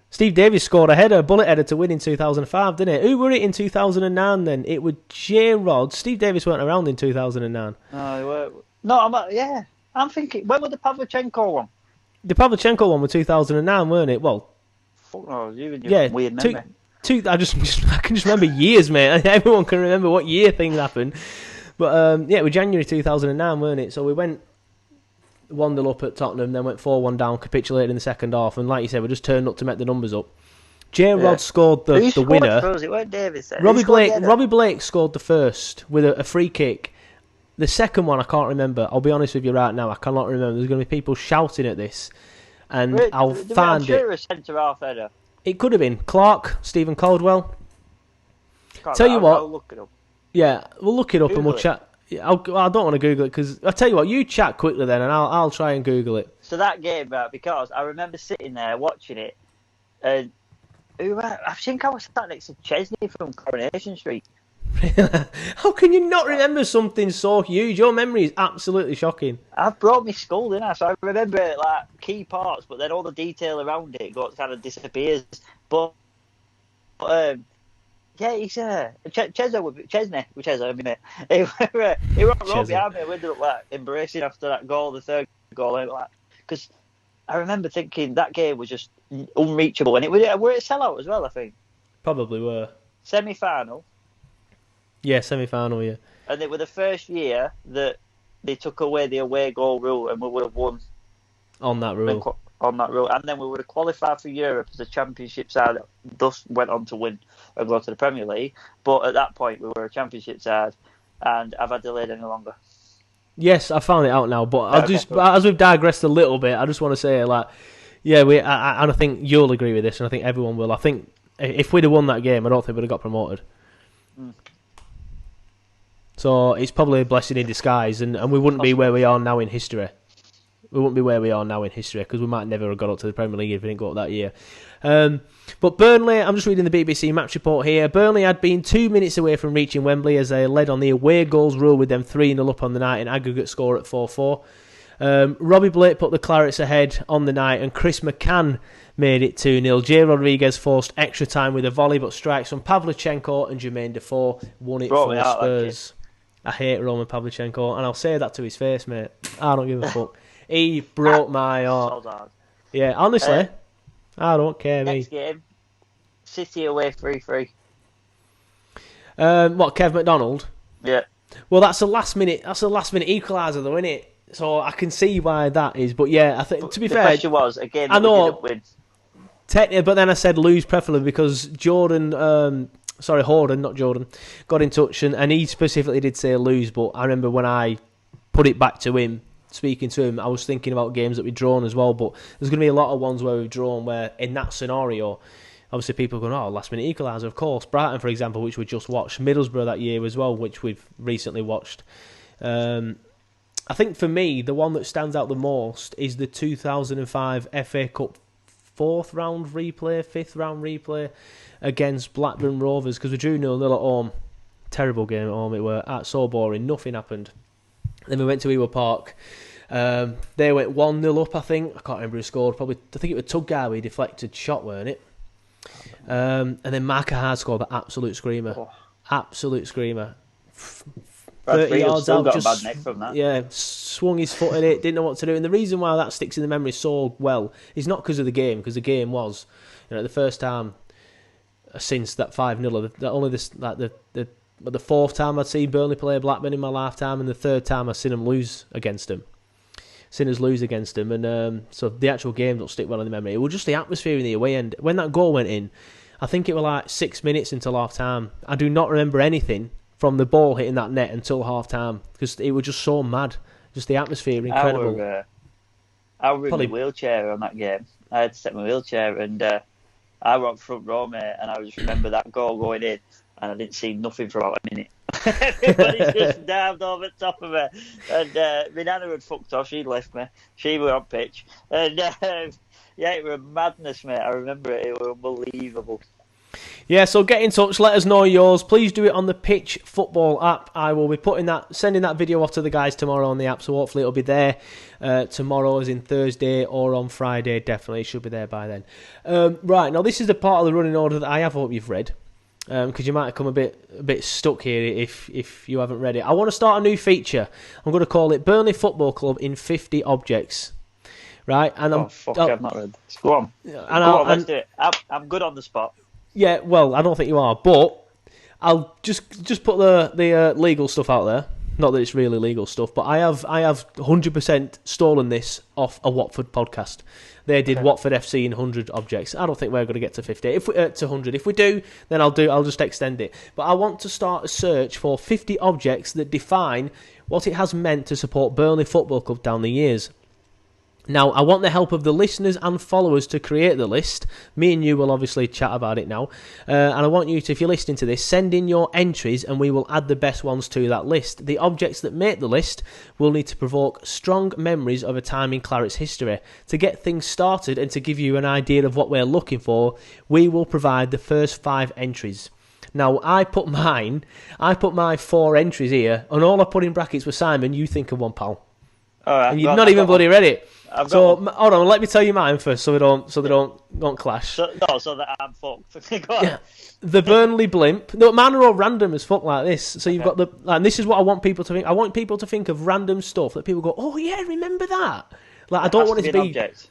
Steve Davis scored a bullet header to win in 2005, didn't it? Who were it in 2009 then? It was J. Rod. Steve Davis weren't around in 2009. No, I'm thinking, when was the Pavlyuchenko one? The Pavlyuchenko one was 2009, weren't it? Well, fuck no, weird memory. I can just remember years, mate. Everyone can remember what year things happened. But it was January 2009, weren't it? So we went 1-0 up at Tottenham, then went 4-1 down, capitulated in the second half, and like you said, we just turned up to make the numbers up. J. Rod scored the winner. First? It weren't Davis then. Robbie Blake scored the first with a free kick. The second one I can't remember. I'll be honest with you right now, I cannot remember. There's going to be people shouting at this, and I'll find it. I'm sure it was centre-half header. It could have been Clark, Stephen Caldwell. I'll look it up. Yeah, we'll look it up and we'll Google chat. I don't want to Google it because I'll tell you what, you chat quickly then and I'll try and Google it. So that game, because I remember sitting there watching it, and I think I was sat next to Chesney from Coronation Street. How can you not remember something so huge? Your memory is absolutely shocking. I've brought me skull, didn't I? So I remember key parts, but then all the detail around it kind of disappears. But Yeah, he's Chesney, I mean it. He went right behind me. We ended up like embracing after that goal, the third goal. Like, because I remember thinking that game was just unreachable, and we're at sellout as well. I think probably were semi-final. Yeah, semi-final. Yeah, and it was the first year that they took away the away goal rule, and we would have won on that rule. And then we would have qualified for Europe as a Championship side, thus went on to win and go to the Premier League. But at that point, we were a Championship side, and I've had delayed any longer. Yes, I found it out now, but as we've digressed a little bit, I just want to say, like, yeah, and I think you'll agree with this, and I think everyone will. I think if we'd have won that game, I don't think we'd have got promoted. So it's probably a blessing in disguise, and we wouldn't be where we are now in history. We wouldn't be where we are now in history because we might never have got up to the Premier League if we didn't go up that year. But Burnley, I'm just reading the BBC match report here. Burnley had been 2 minutes away from reaching Wembley as they led on the away goals rule with them 3-0 up on the night, an aggregate score at 4-4. Robbie Blake put the Clarets ahead on the night, and Chris McCann made it 2-0. Jay Rodriguez forced extra time with a volley, but strikes from Pavlyuchenko and Jermaine Defoe won it for Spurs. I hate Roman Pavlyuchenko, and I'll say that to his face, mate. I don't give a fuck. He broke my heart. Yeah, honestly, I don't care. Next game, City away 3-3. What, Kev McDonald? Yeah. Well, that's a last minute equaliser, though, isn't it? So I can see why that is. But yeah, I think to be fair, the question was again. I know. We didn't win. Technically, but then I said lose preferably because Horden, not Jordan, got in touch and he specifically did say lose. But I remember when I put it back to him. Speaking to him, I was thinking about games that we've drawn as well, but there's going to be a lot of ones where we've drawn where, in that scenario, obviously people are going, oh, last minute equaliser, of course. Brighton, for example, which we just watched. Middlesbrough that year as well, which we've recently watched. I think for me, the one that stands out the most is the 2005 FA Cup fifth round replay against Blackburn Rovers, because we drew 0-0 at home. Terrible game at home, it were so boring, nothing happened. Then we went to Ewood Park. They went 1-0 up, I think. I can't remember who scored. I think it was Tuggar with a deflected shot, weren't it? And then Mark Ahad scored the absolute screamer. Oh. Absolute screamer. 30 yards out, got a bad neck from that. Yeah, swung his foot at it, didn't know what to do. And the reason why that sticks in the memory so well is not because of the game, because the game was, the first time since that 5-0, the fourth time I'd seen Burnley play Blackburn in my lifetime, and the third time I've seen them lose against them. And so the actual game don't stick well in the memory. It was just the atmosphere in the away end. When that goal went in, I think it was like 6 minutes until half time. I do not remember anything from the ball hitting that net until half time because it was just so mad. Just the atmosphere, incredible. I was in my wheelchair on that game. I had to set my wheelchair, and I was front row, mate, and I just remember that goal going in. And I didn't see nothing for about a minute. Everybody just dived over the top of me. And my nana had fucked off. She'd left me. She was on pitch. And it was madness, mate. I remember it. It was unbelievable. Yeah, so get in touch. Let us know yours. Please do it on the Pitch Football app. I will be sending that video off to the guys tomorrow on the app. So hopefully it'll be there tomorrow, as in Thursday, or on Friday. Definitely, it should be there by then. Right, now this is the part of the running order that I hope you've read. Because you might have come a bit stuck here if you haven't read it. I want to start a new feature. I'm going to call it Burnley Football Club in 50 Objects. Right? And I've not read this. Go on. Let's do it. I'm good on the spot. Yeah, well, I don't think you are, but I'll just put the legal stuff out there. Not that it's really legal stuff, but I have 100% stolen this off a Watford podcast. They did Watford FC in 100 objects. I don't think we're going to get to 50. To 100. If we do, then I'll just extend it. But I want to start a search for 50 objects that define what it has meant to support Burnley Football Club down the years. Now, I want the help of the listeners and followers to create the list. Me and you will obviously chat about it now. And I want you to, if you're listening to this, send in your entries and we will add the best ones to that list. The objects that make the list will need to provoke strong memories of a time in Claret's history. To get things started and to give you an idea of what we're looking for, we will provide the first 5 entries. Now, I put my 4 entries here, and all I put in brackets was Simon. You think of one, pal. All right, and you've not even bloody read it. So hold on, let me tell you mine first, so they don't clash. So that I'm fucked. Go on. Yeah. The Burnley blimp. No, mine are all random as fuck like this. So you've got and this is what I want people to think. I want people to think of random stuff that people go, oh yeah, remember that. Like I don't want it to be an object.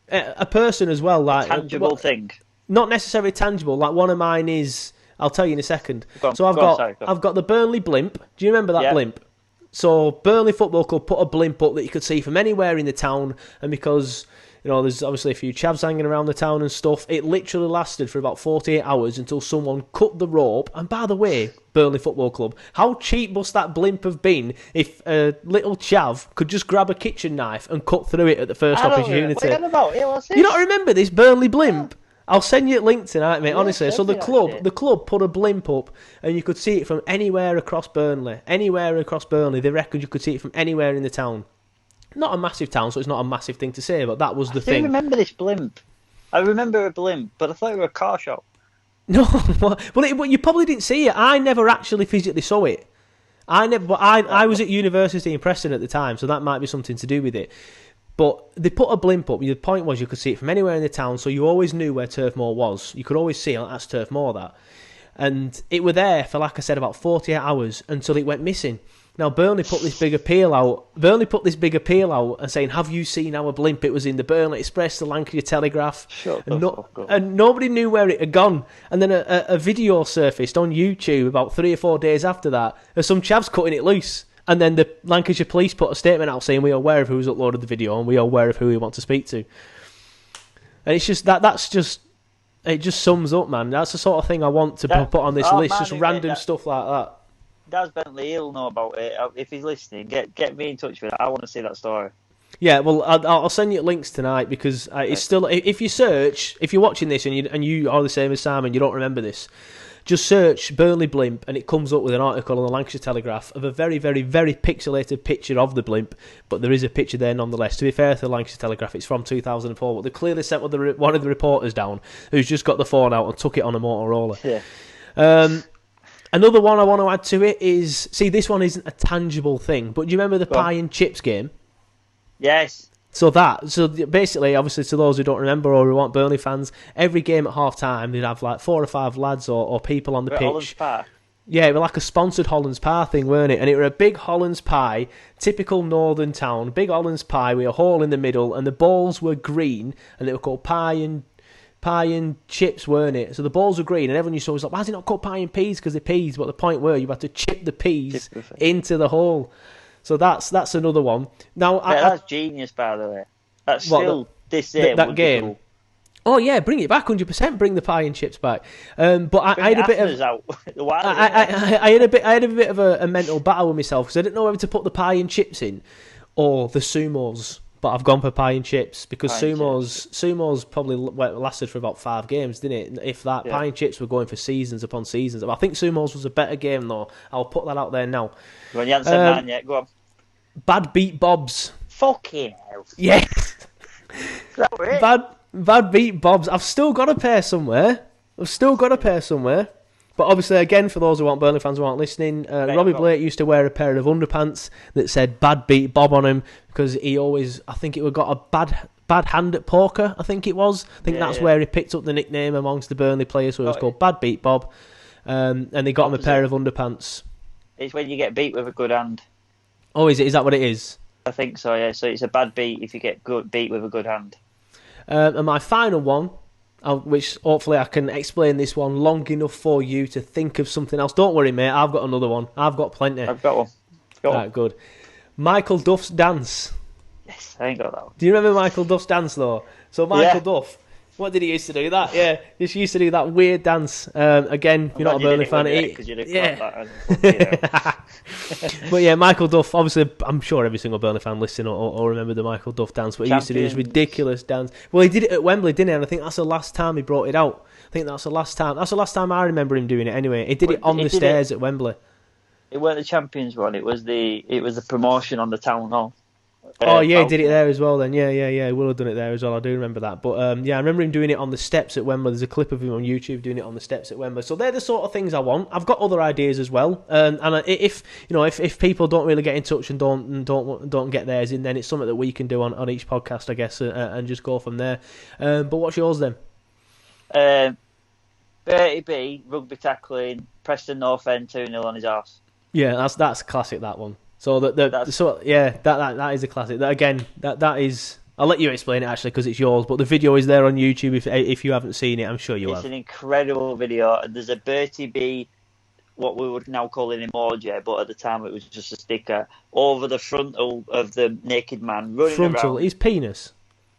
A person as well, like a tangible thing. Not necessarily tangible. Like one of mine is. I'll tell you in a second. I've got the Burnley blimp. Do you remember that blimp? So Burnley Football Club put a blimp up that you could see from anywhere in the town, and because there's obviously a few chavs hanging around the town and stuff, it literally lasted for about 48 hours until someone cut the rope. And by the way, Burnley Football Club, how cheap must that blimp have been if a little chav could just grab a kitchen knife and cut through it at the first opportunity? What are you about? You don't remember this Burnley blimp? I'll send you a link tonight, mate, honestly. So the club put a blimp up and you could see it from anywhere across Burnley. Anywhere across Burnley, they reckoned you could see it from anywhere in the town. Not a massive town, so it's not a massive thing to say, but that was the thing. I remember this blimp. I remember a blimp, but I thought it was a car shop. No, well, you probably didn't see it. I never actually physically saw it. I was at university in Preston at the time, so that might be something to do with it. But they put a blimp up. The point was you could see it from anywhere in the town, so you always knew where Turf Moor was. You could always see that's Turf Moor, that. And it were there for, like I said, about 48 hours until it went missing. Now, Burnley put this big appeal out and saying, have you seen our blimp? It was in the Burnley Express, the Lancashire Telegraph. And nobody knew where it had gone. And then a video surfaced on YouTube about 3 or 4 days after that of some chavs cutting it loose. And then the Lancashire police put a statement out saying we are aware of who's uploaded the video and we are aware of who we want to speak to. And it's just it just sums up, man. That's the sort of thing I want to put on this list, just random stuff like that. Daz Bentley, he'll know about it. If he's listening, get me in touch with it. I want to see that story. Yeah, well, I'll send you links tonight because it's still. If you're watching this and you are the same as Sam and you don't remember this, just search Burnley blimp and it comes up with an article on the Lancashire Telegraph of a very, very, very pixelated picture of the blimp, but there is a picture there nonetheless. To be fair to the Lancashire Telegraph, it's from 2004, but they clearly sent one of the reporters down who's just got the phone out and took it on a Motorola. Yeah. Another one I want to add to it is, see, this one isn't a tangible thing, but do you remember the pie and chips game? Yes. So basically, obviously, to those who don't remember or who aren't Burnley fans, every game at half time they'd have like 4 or 5 lads or people on the pitch. Holland's Pie. Yeah, it was like a sponsored Holland's Pie thing, weren't it? And it were a big Holland's Pie, typical northern town, big Holland's Pie with a hole in the middle, and the balls were green, and they were called pie and chips, weren't it? So the balls were green, and everyone used to always like, why is it not called pie and peas? Because they're peas. But the point were you had to chip the peas into the hole. So that's another one. Now, that's genius, by the way. That's still this year. That game. Cool. Oh yeah, bring it back 100%. Bring the pie and chips back. But I had a bit of I had a bit of a mental battle with myself because I didn't know whether to put the pie and chips in or the sumos. But I've gone for pie and chips because sumos probably lasted for about 5 games, didn't it? If that, pie and chips were going for seasons upon seasons. I think sumos was a better game though. I'll put that out there now. Well, you haven't said mine yet. Go on. Bad beat Bobs. Fucking hell. Yeah. Is that it? Bad beat Bobs. I've still got a pair somewhere. But obviously, again, for those who aren't Burnley fans who aren't listening, Robbie Blake used to wear a pair of underpants that said "Bad Beat Bob" on him because he always, I think it got a bad hand at poker. I think it was. That's where he picked up the nickname amongst the Burnley players. So it was called Bad Beat Bob, and they got him a pair of underpants. It's when you get beat with a good hand. Oh, is it? Is that what it is? I think so. Yeah. So it's a bad beat if you get beat with a good hand. And my final one, which hopefully I can explain this one long enough for you to think of something else. Don't worry, mate. I've got another one. I've got plenty. I've got one. Right, good. Michael Duff's dance. Yes, I ain't got that one. Do you remember Michael Duff's dance, though? So Michael Duff, what did he used to do? That, he used to do that weird dance. Again, you're not a Burnley fan. But yeah, Michael Duff, obviously, I'm sure every single Burnley fan listening or remember the Michael Duff dance, but he used to do this ridiculous dance. Well, he did it at Wembley, didn't he? And I think that's the last time he brought it out. I think that's the last time. That's the last time I remember him doing it anyway. He did it on the stairs at Wembley. It weren't the Champions one, it was the promotion on the Town Hall. Oh yeah, he did it there as well then. Yeah. He will have done it there as well. I do remember that. But I remember him doing it on the steps at Wembley. There's a clip of him on YouTube doing it on the steps at Wembley. So they're the sort of things I want. I've got other ideas as well. And if people don't really get in touch and don't get theirs in, then it's something that we can do on each podcast, I guess, and just go from there. But what's yours then? Bertie B, rugby tackling, Preston North End 2-0 on his arse. Yeah, that's classic, that one. So that is a classic. That is. I'll let you explain it actually because it's yours. But the video is there on YouTube. If you haven't seen it, I'm sure you have. It's an incredible video. There's a Bertie B, what we would now call an emoji, but at the time it was just a sticker over the frontal of the naked man running around. His penis.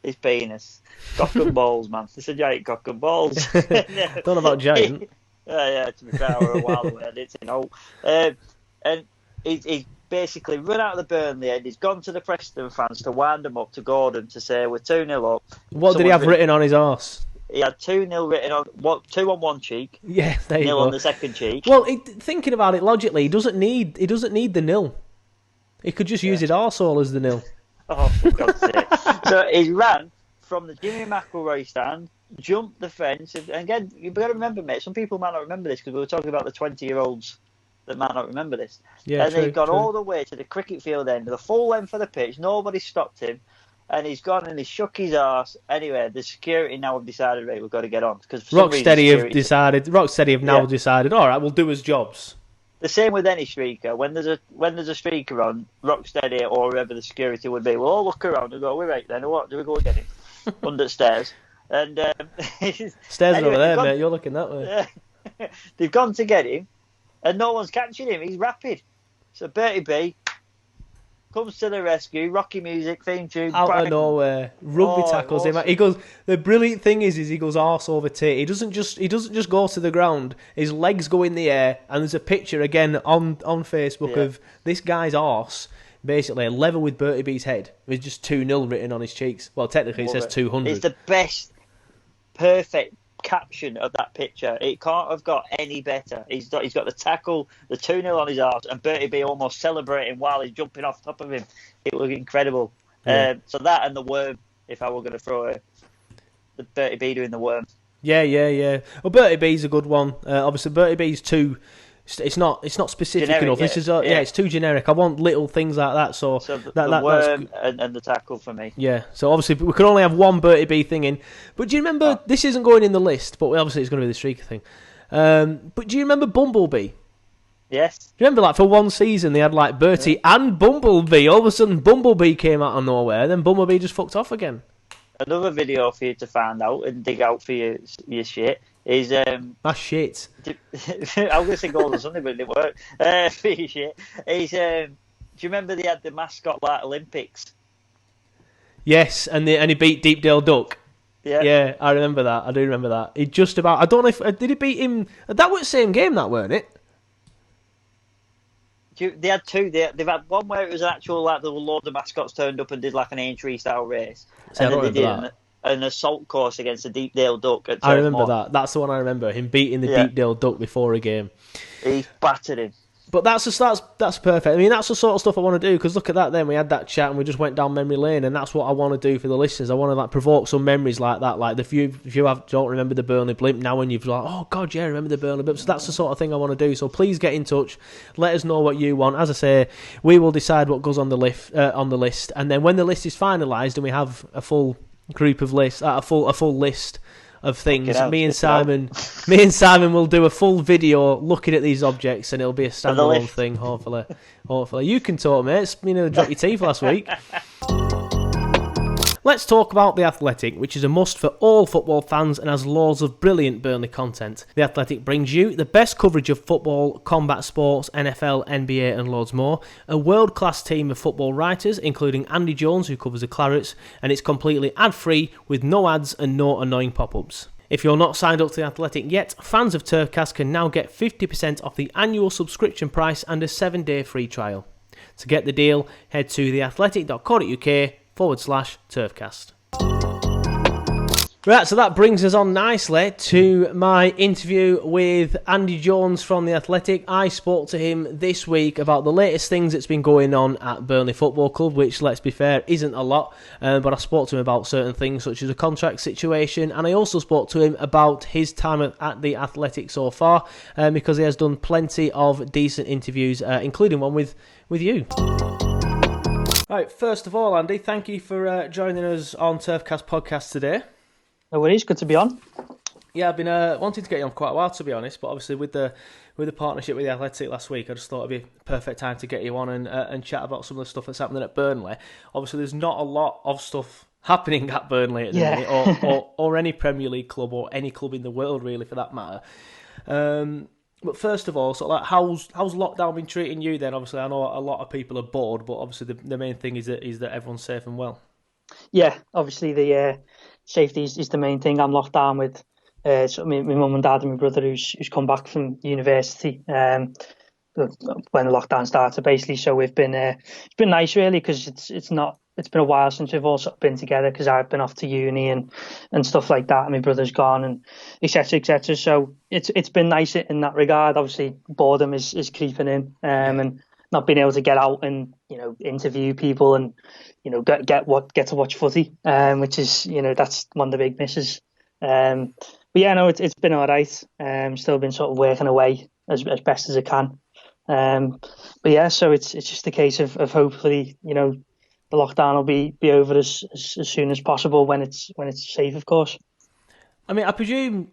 His penis. Cock and balls, man. It's a giant cock and balls. Don't know about giant. Yeah. To be fair, we're a while away. I didn't know. And he's basically run out of the Burnley end. He's gone to the Preston fans to wind them up to Gordon to say we're 2-0 up. What did he have written on his arse? He had 2-0 written on 2 on one cheek. Yeah, there you go. 0 on the second cheek. Well, thinking about it logically, he doesn't need the nil. He could just use his arsehole as the nil. Oh, for God's sake! So he ran from the Jimmy McElroy stand, jumped the fence, and again, you've got to remember, mate. Some people might not remember this because we were talking about the 20-year-olds. That might not remember this. Yeah, and he's gone all the way to the cricket field end, the full length of the pitch. Nobody stopped him, and he's gone and he shook his arse. Anyway, the security now have decided, right, we've got to get on because Rocksteady have now decided. All right, we'll do his jobs. The same with any streaker. When there's a streaker on, Rocksteady or whoever the security would be, we'll all look around and go, "We're right then. What do we go and get him under the stairs?" And stairs are over there, mate. You're looking that way. They've gone to get him. And no one's catching him. He's rapid. So Bertie B comes to the rescue. Rocky music, theme tune. Out of nowhere, rugby tackles him. He goes. The brilliant thing is he goes arse over tit. He doesn't just go to the ground. His legs go in the air, and there's a picture again on Facebook of this guy's arse, basically level with Bertie B's head, with just 2-0 written on his cheeks. Well, technically it says 200. It's the best, perfect caption of that picture. It can't have got any better. He's got the tackle, the 2-0 on his arse, and Bertie B almost celebrating while he's jumping off top of him. It was incredible. Yeah. So that and the worm, if I were going to throw it, the Bertie B doing the worm. Yeah. Well, Bertie B's a good one. Obviously, Bertie B's too. It's not specific generic, enough. This is it's too generic. I want little things like that. So the worm and the tackle for me. Yeah. So obviously we could only have one Bertie B thing in. But do you remember? This isn't going in the list, but obviously it's going to be the streaker thing. But do you remember Bumblebee? Yes. Do you remember, like, for one season they had like Bertie and Bumblebee. All of a sudden Bumblebee came out of nowhere, then Bumblebee just fucked off again. Another video for you to find out and dig out for your shit is that's shit. I was going to say Golden Sunday, but it didn't work. For your shit is do you remember they had the mascot like Olympics? Yes, and he beat Deepdale Duck. Yeah, I remember that. I do remember that. He just about. I don't know if did he beat him. That was the same game, that weren't it? They had two. They've had one where it was actual like there were loads of mascots turned up and did like an entry style race, and then they did an assault course against the Deepdale Duck. I remember that. That's the one I remember. Him beating the Deepdale Duck before a game. He battered him. But that's perfect. I mean, that's the sort of stuff I want to do, because look at that then. We had that chat and we just went down memory lane, and that's what I want to do for the listeners. I want to like provoke some memories like that. Like if you don't remember the Burnley blimp now, and you've like, oh God, yeah, I remember the Burnley blimp. So that's the sort of thing I want to do. So please get in touch. Let us know what you want. As I say, we will decide what goes on the list, and then when the list is finalised and we have a full group of lists, a full list of things, me and Simon will do a full video looking at these objects, and it'll be a standalone thing. Hopefully, you can talk, mate. It's drop your teeth last week. Let's talk about The Athletic, which is a must for all football fans and has loads of brilliant Burnley content. The Athletic brings you the best coverage of football, combat sports, NFL, NBA and loads more. A world-class team of football writers, including Andy Jones, who covers the Clarets, and it's completely ad-free with no ads and no annoying pop-ups. If you're not signed up to The Athletic yet, fans of Turfcast can now get 50% off the annual subscription price and a 7-day free trial. To get the deal, head to theathletic.co.uk/Turfcast. Right, so that brings us on nicely to my interview with Andy Jones from The Athletic. I spoke to him this week about the latest things that's been going on at Burnley Football Club, which, let's be fair, isn't a lot, but I spoke to him about certain things such as a contract situation, and I also spoke to him about his time at The Athletic so far, because he has done plenty of decent interviews, including one with you. Right, first of all, Andy, thank you for joining us on Turfcast Podcast today. No worries, good to be on. Yeah, I've been wanting to get you on for quite a while, to be honest, but obviously with the partnership with The Athletic last week, I just thought it'd be a perfect time to get you on and chat about some of the stuff that's happening at Burnley. Obviously, there's not a lot of stuff happening at Burnley at the minute, or any Premier League club, or any club in the world, really, for that matter. But first of all, sort of like how's lockdown been treating you then? Obviously, I know a lot of people are bored, but obviously the main thing is that everyone's safe and well. Yeah, obviously the safety is the main thing. I'm locked down with my mum and dad and my brother who's come back from university when the lockdown started, basically. So we've been it's been nice, really, because it's been a while since we've all sort of been together, because I've been off to uni and stuff like that, and my brother's gone, and etc. So it's been nice in that regard. Obviously, boredom is creeping in, and not being able to get out and interview people and get to watch footy, which is that's one of the big misses. But yeah, no, it's been all right. Still been sort of working away as best as I can. But yeah, so it's just a case of hopefully the lockdown will be over as soon as possible when it's safe, of course. I mean, I presume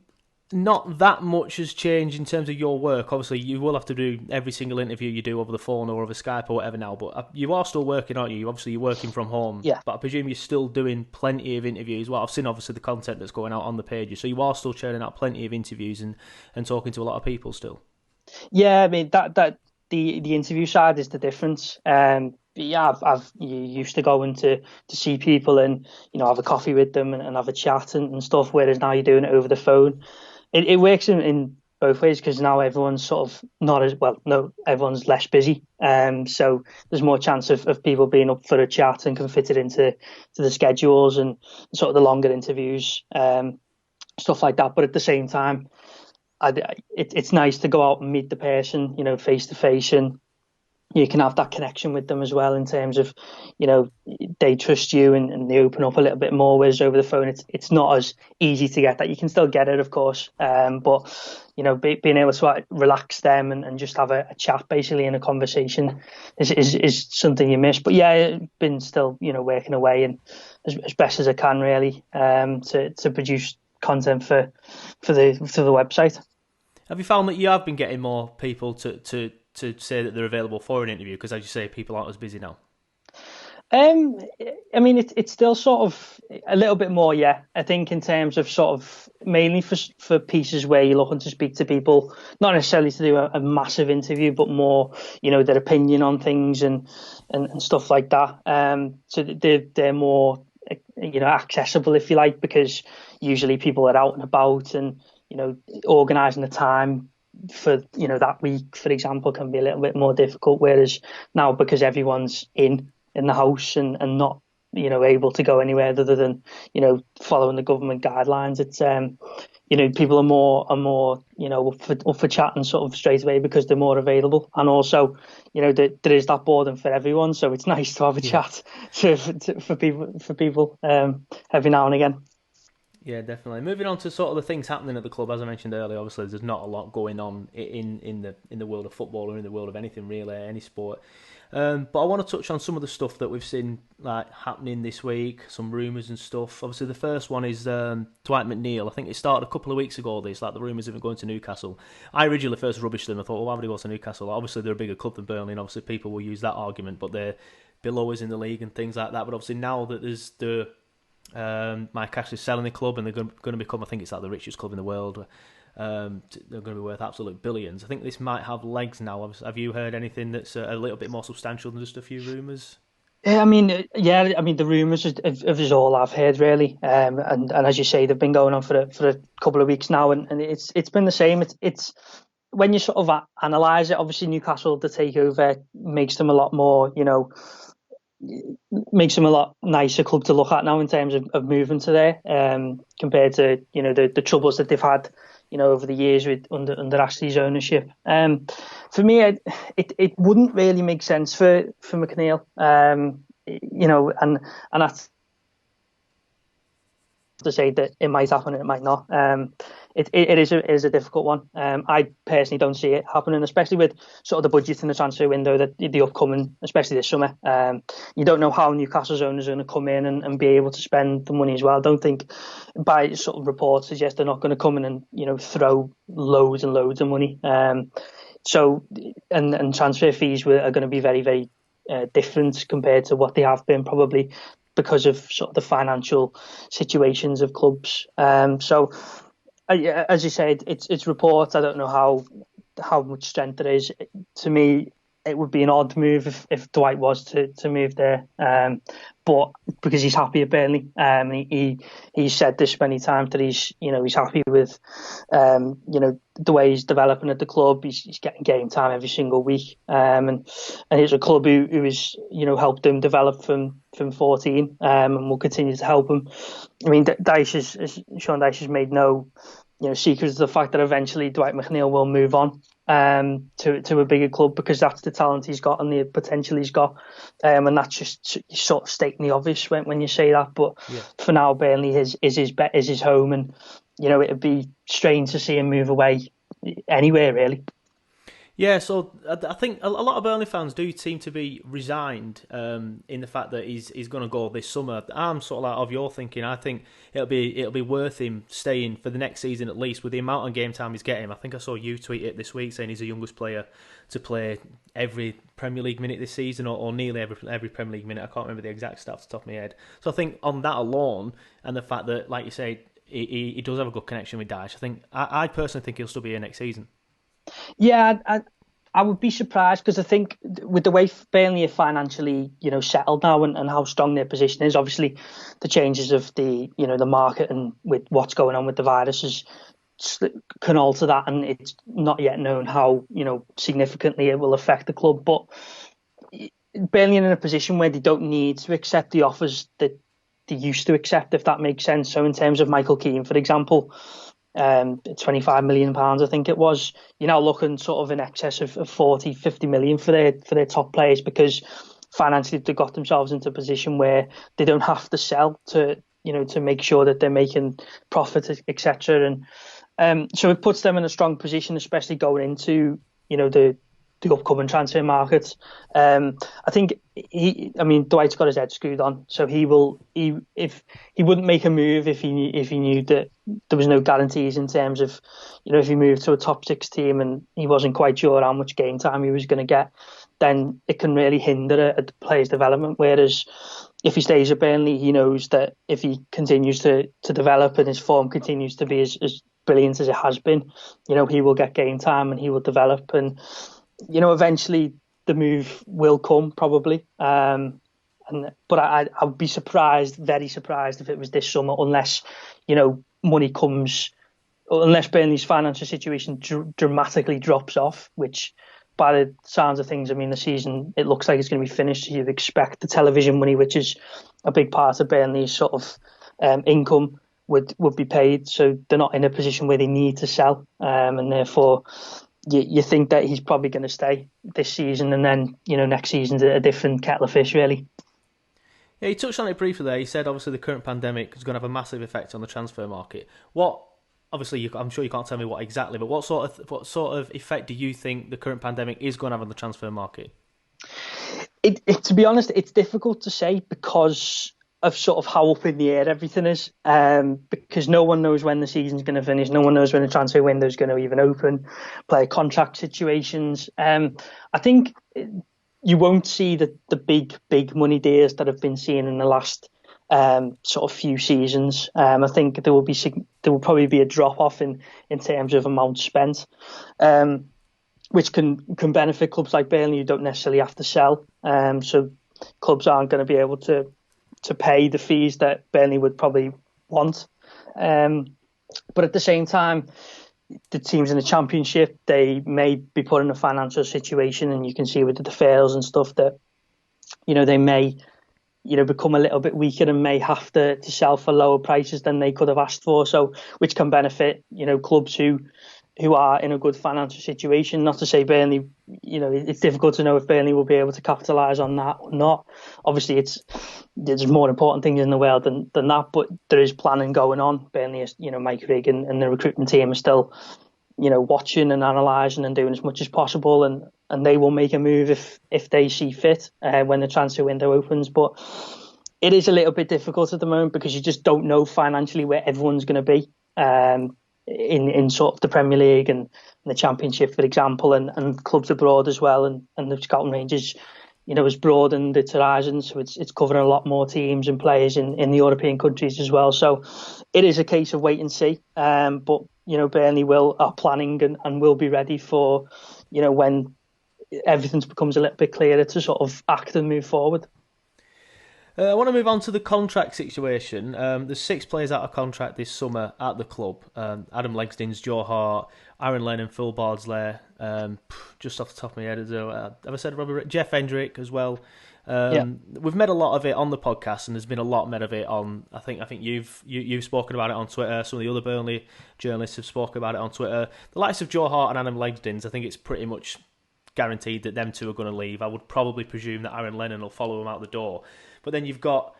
not that much has changed in terms of your work. Obviously, you will have to do every single interview you do over the phone or over Skype or whatever now, but you are still working, aren't you? Obviously, you're working from home, yeah. But I presume you're still doing plenty of interviews. Well, I've seen, obviously, the content that's going out on the pages, so you are still churning out plenty of interviews and talking to a lot of people still. Yeah, I mean, that the interview side is the difference. Yeah, I've used to going to see people and have a coffee with them and have a chat and stuff, whereas now you're doing it over the phone. It works in both ways, because now everyone's sort of not as well. No, everyone's less busy, so there's more chance of people being up for a chat and can fit it into the schedules and sort of the longer interviews, stuff like that. But at the same time, it's nice to go out and meet the person, face to face, and you can have that connection with them as well, in terms of they trust you and they open up a little bit more, whereas over the phone it's not as easy to get that. You can still get it, of course, but being able to relax them and just have a chat, basically, in a conversation is something you miss. But yeah, I've been still working away and as best as I can, really, to produce content for the website. Have you found that you have been getting more people to say that they're available for an interview? Because, as you say, people aren't as busy now. I mean, it's still sort of a little bit more, yeah. I think in terms of sort of mainly for pieces where you're looking to speak to people, not necessarily to do a massive interview, but more, their opinion on things and stuff like that. So they're more, accessible, if you like, because usually people are out and about and, organising the time for that week, for example, can be a little bit more difficult, whereas now, because everyone's in the house and not able to go anywhere other than following the government guidelines, it's people are more up for chatting sort of straight away, because they're more available, and also there is that boredom for everyone, so it's nice to have a chat for people every now and again. Yeah, definitely. Moving on to sort of the things happening at the club, as I mentioned earlier, obviously there's not a lot going on in the world of football or in the world of anything really, any sport. But I want to touch on some of the stuff that we've seen happening this week, some rumours and stuff. Obviously the first one is Dwight McNeil. I think it started a couple of weeks ago, the rumours of him going to Newcastle. I originally first rubbished them. I thought, well, why would he go to Newcastle? Obviously they're a bigger club than Burnley, and obviously people will use that argument, but they're below us in the league and things like that. But obviously now that there's Mike Ashley's selling the club, and they're going to become, I think it's the richest club in the world. They're going to be worth absolute billions. I think this might have legs now. Have you heard anything that's a little bit more substantial than just a few rumours? I mean, the rumours of us all I've heard, really, and as you say, they've been going on for a couple of weeks now, and it's been the same. It's when you sort of analyse it, obviously Newcastle, the takeover makes them a lot more, makes them a lot nicer club to look at now in terms of moving to there, compared to the troubles that they've had over the years with under Ashley's ownership. For me, it wouldn't really make sense for McNeil, and that's to say that it might happen and it might not. It is a difficult one. I personally don't see it happening, especially with sort of the budget in the transfer window that the upcoming, especially this summer. You don't know how Newcastle's owners are going to come in and be able to spend the money as well. I don't think, by sort of reports suggest, they're not going to come in and throw loads and loads of money. So transfer fees are going to be very, very different compared to what they have been, probably because of sort of the financial situations of clubs. So, as you said, it's reports. I don't know how much strength there is. To me, it would be an odd move if Dwight was to move there, but because he's happy at Burnley, he's said this many times that he's happy with the way he's developing at the club. He's getting game time every single week, and it's a club who is helped him develop from 14, and will continue to help him. I mean, Sean Dyche has made no secret of the fact that eventually Dwight McNeil will move on to a bigger club, because that's the talent he's got and the potential he's got, and that's just sort of stating the obvious when you say that. But for now, Burnley is his home, and it'd be strange to see him move away anywhere really. Yeah, so I think a lot of Burnley fans do seem to be resigned in the fact that he's going to go this summer. I'm sort of of your thinking. I think it'll be worth him staying for the next season at least, with the amount of game time he's getting. I think I saw you tweet it this week saying he's the youngest player to play every Premier League minute this season, or nearly every Premier League minute. I can't remember the exact stats off the top of my head. So I think on that alone, and the fact that, like you say, he does have a good connection with Dyche, I personally think he'll still be here next season. Yeah, I would be surprised, because I think with the way Burnley are financially, settled now, and how strong their position is, obviously the changes of the market and with what's going on with the viruses can alter that, and it's not yet known how significantly it will affect the club. But Burnley are in a position where they don't need to accept the offers that they used to accept, if that makes sense. So in terms of Michael Keane, for example, £25 million, I think it was, you're now looking sort of in excess of 40-50 million for their top players, because financially they've got themselves into a position where they don't have to sell to make sure that they're making profit, etc. And so it puts them in a strong position, especially going into the upcoming transfer market. I think Dwight's got his head screwed on, so if he wouldn't make a move if he knew that there was no guarantees in terms of if he moved to a top 6 team and he wasn't quite sure how much game time he was going to get, then it can really hinder a player's development. Whereas if he stays at Burnley, he knows that if he continues to develop and his form continues to be as brilliant as it has been, he will get game time and he will develop, and eventually the move will come, probably. But I would be very surprised if it was this summer, unless money comes, unless Burnley's financial situation dramatically drops off, which by the sounds of things, the season, it looks like it's going to be finished. You'd expect the television money, which is a big part of Burnley's sort of income, would be paid, so they're not in a position where they need to sell, and therefore you think that he's probably going to stay this season, and then next season's a different kettle of fish, really. Yeah, he touched on it briefly there. He said obviously the current pandemic is going to have a massive effect on the transfer market. Obviously, I'm sure you can't tell me what exactly, but what sort of effect do you think the current pandemic is going to have on the transfer market? To be honest, it's difficult to say, because of sort of how up in the air everything is, because no one knows when the season's going to finish, no one knows when the transfer window is going to even open, player contract situations. I think you won't see the big money deals that have been seen in the last sort of few seasons. I think there will probably be a drop off in terms of amount spent, which can benefit clubs like Burnley who don't necessarily have to sell. So clubs aren't going to be able to pay the fees that Burnley would probably want. But at the same time, the teams in the Championship, they may be put in a financial situation, and you can see with the deferrals and stuff that they may become a little bit weaker and may have to sell for lower prices than they could have asked for. So, which can benefit, clubs who are in a good financial situation. Not to say Burnley, it's difficult to know if Burnley will be able to capitalise on that or not. Obviously, there's more important things in the world than that, but there is planning going on. Burnley is, Mike Rigg and the recruitment team are still, watching and analysing and doing as much as possible, and they will make a move if they see fit when the transfer window opens. But it is a little bit difficult at the moment because you just don't know financially where everyone's going to be in sort of the Premier League and the Championship, for example, and clubs abroad as well. And the Scotland Rangers, has broadened its horizons, so it's covering a lot more teams and players in the European countries as well. So it is a case of wait and see. But Burnley are planning and will be ready for when everything becomes a little bit clearer to sort of act and move forward. I want to move on to the contract situation. There's 6 players out of contract this summer at the club. Adam Legzdins, Joe Hart, Aaron Lennon, Phil Bardsley. Just off the top of my head, have I said Jeff Hendrick as well? We've made a lot of it on the podcast, and there's been a lot made of it on. I think you've spoken about it on Twitter. Some of the other Burnley journalists have spoken about it on Twitter. The likes of Joe Hart and Adam Legzdins, I think it's pretty much guaranteed that them two are going to leave. I would probably presume that Aaron Lennon will follow them out the door. But then you've got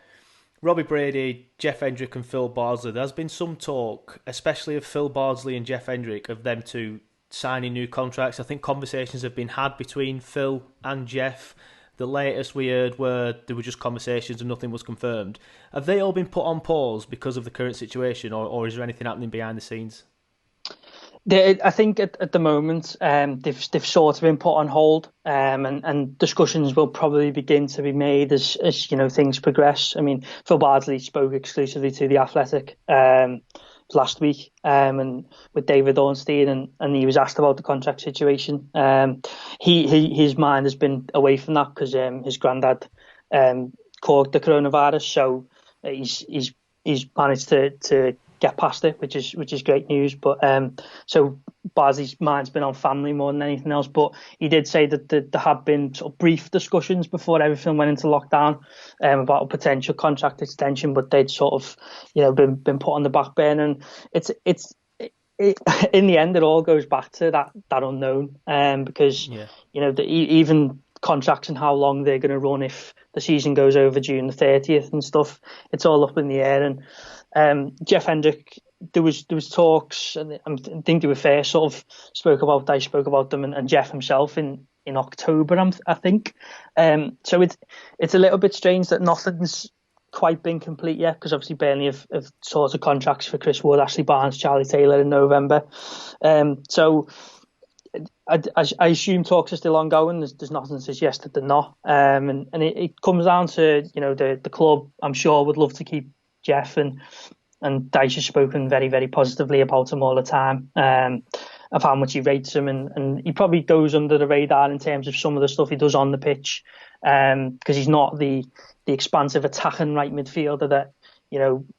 Robbie Brady, Jeff Hendrick and Phil Bardsley. There's been some talk, especially of Phil Bardsley and Jeff Hendrick, of them two signing new contracts. I think conversations have been had between Phil and Jeff. The latest we heard were there were just conversations and nothing was confirmed. Have they all been put on pause because of the current situation, or is there anything happening behind the scenes? I think at the moment they've sort of been put on hold, and discussions will probably begin to be made as things progress. I mean, Phil Bardsley spoke exclusively to The Athletic last week, and with David Ornstein, and he was asked about the contract situation. His mind has been away from that because his granddad caught the coronavirus, so he's managed to get past it, which is great news. But so Bardsley's mind's been on family more than anything else. But he did say that there had been sort of brief discussions before everything went into lockdown about a potential contract extension, but they'd sort of been put on the back burner. And it's in the end, it all goes back to that unknown, because even contracts and how long they're going to run if the season goes over June the 30th and stuff, it's all up in the air. And Jeff Hendrick, there was talks, and I think they were first sort of spoke about them, and Jeff himself in October, I think. So it's a little bit strange that nothing's quite been complete yet, because obviously Burnley have sorted contracts for Chris Wood, Ashley Barnes, Charlie Taylor in November. So I assume talks are still ongoing. There's nothing that says yes that they're not. And it comes down to the club, I'm sure, would love to keep Jeff, and Dyche has spoken very, very positively about him all the time, of how much he rates him, and he probably goes under the radar in terms of some of the stuff he does on the pitch, because he's not the expansive attacking right midfielder that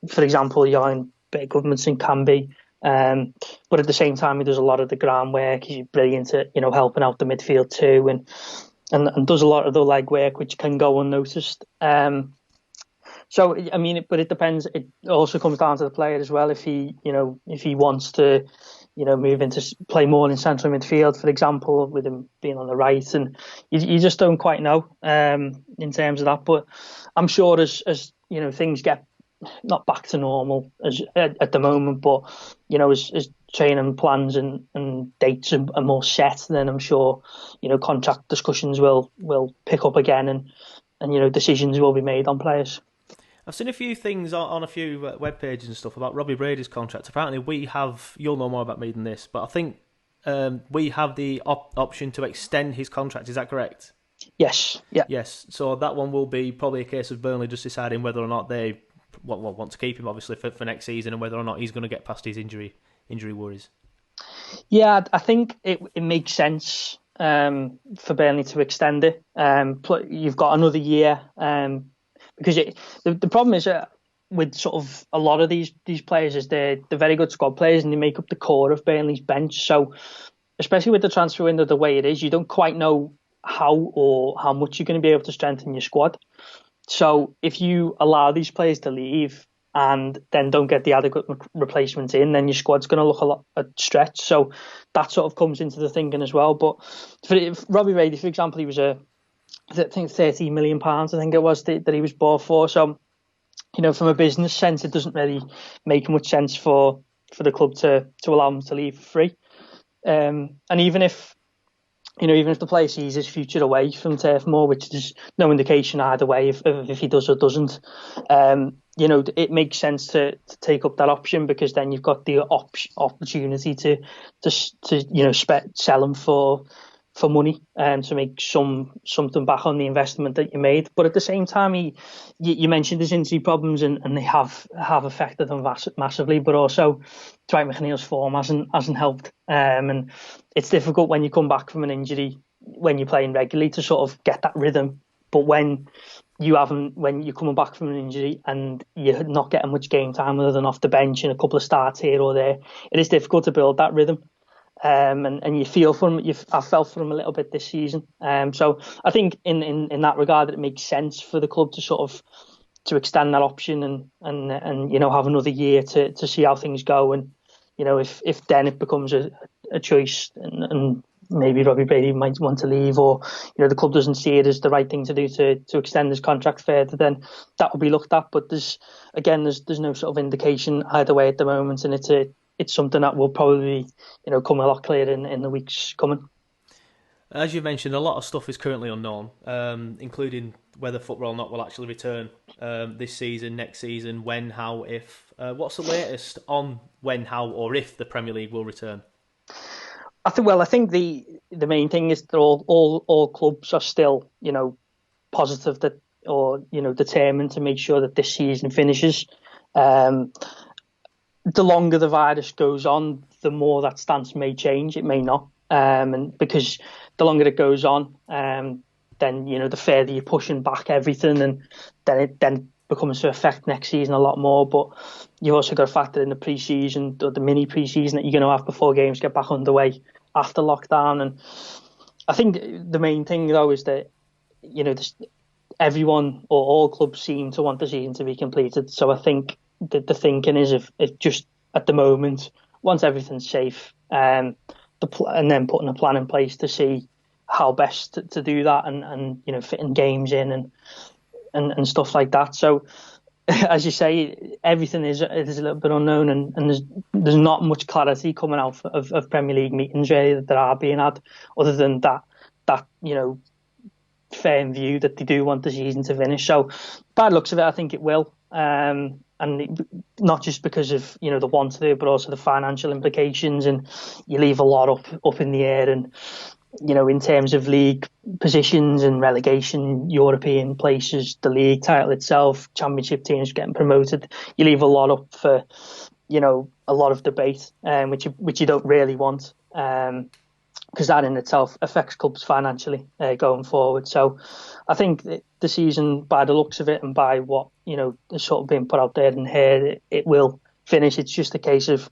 for example Jan Goodmanson can be, but at the same time he does a lot of the groundwork. He's brilliant at helping out the midfield too, and does a lot of the leg work which can go unnoticed. So I mean, but it depends. It also comes down to the player as well. If he wants to, move into play more in central midfield, for example, with him being on the right, and you just don't quite know in terms of that. But I'm sure as things get not back to normal at the moment, but as training plans and dates are more set, then I'm sure contract discussions will pick up again, and decisions will be made on players. I've seen a few things on a few web pages and stuff about Robbie Brady's contract. Apparently you'll know more about me than this, but I think we have the option to extend his contract. Is that correct? Yes. Yeah. Yes. So that one will be probably a case of Burnley just deciding whether or not they want to keep him, obviously, for next season, and whether or not he's going to get past his injury worries. Yeah, I think it makes sense for Burnley to extend it. You've got another year. Because the problem is with sort of a lot of these players is they're very good squad players, and they make up the core of Burnley's bench. So especially with the transfer window the way it is, you don't quite know how much you're going to be able to strengthen your squad. So if you allow these players to leave and then don't get the adequate replacements in, then your squad's going to look a lot stretched. So that sort of comes into the thinking as well. But if Robbie Rady, for example, he was I think £13 million, I think it was, that he was bought for. So, from a business sense, it doesn't really make much sense for the club to allow him to leave for free. And even if the player sees his future away from Turf Moor, which there's no indication either way if he does or doesn't, it makes sense to take up that option, because then you've got the opportunity to sell him for money and to make something back on the investment that you made. But at the same time, you mentioned his injury problems, and they have affected him massively. But also, Dwight McNeil's form hasn't helped, and it's difficult when you come back from an injury, when you're playing regularly, to sort of get that rhythm. But when you're coming back from an injury and you're not getting much game time other than off the bench and a couple of starts here or there, it is difficult to build that rhythm. And you feel for him. I felt for him a little bit this season. So I think in that regard, it makes sense for the club to sort of to extend that option and have another year to see how things go. And if then it becomes a choice and maybe Robbie Brady might want to leave, or the club doesn't see it as the right thing to do to extend his contract further, then that will be looked at. But there's no sort of indication either way at the moment, and it's something that will probably come a lot clearer in the weeks coming. As you mentioned, a lot of stuff is currently unknown, including whether football or not will actually return this season, next season, when, how, if. What's the latest on when, how, or if the Premier League will return? I think the main thing is that all clubs are still positive that, or determined to make sure that this season finishes. The longer the virus goes on, the more that stance may change. It may not, and because the longer it goes on, then the further you're pushing back everything, and then it becomes to affect next season a lot more. But you've also got to factor in the pre-season, or the mini pre-season that you're going to have before games get back underway after lockdown. And I think the main thing though is that everyone or all clubs seem to want the season to be completed. So I think the thinking is if just at the moment, once everything's safe, and then putting a plan in place to see how best to do that, and fitting games in and stuff like that. So as you say, everything is a little bit unknown, and there's not much clarity coming out of Premier League meetings really that are being had, other than that firm view that they do want the season to finish. So by the looks of it, I think it will. And not just because of the want to do it, but also the financial implications, and you leave a lot up in the air. And in terms of league positions and relegation, European places, the league title itself, championship teams getting promoted, you leave a lot up for a lot of debate, which you don't really want, because that in itself affects clubs financially going forward. So I think the season, by the looks of it and by what is sort of being put out there and heard, it will finish. It's just a case of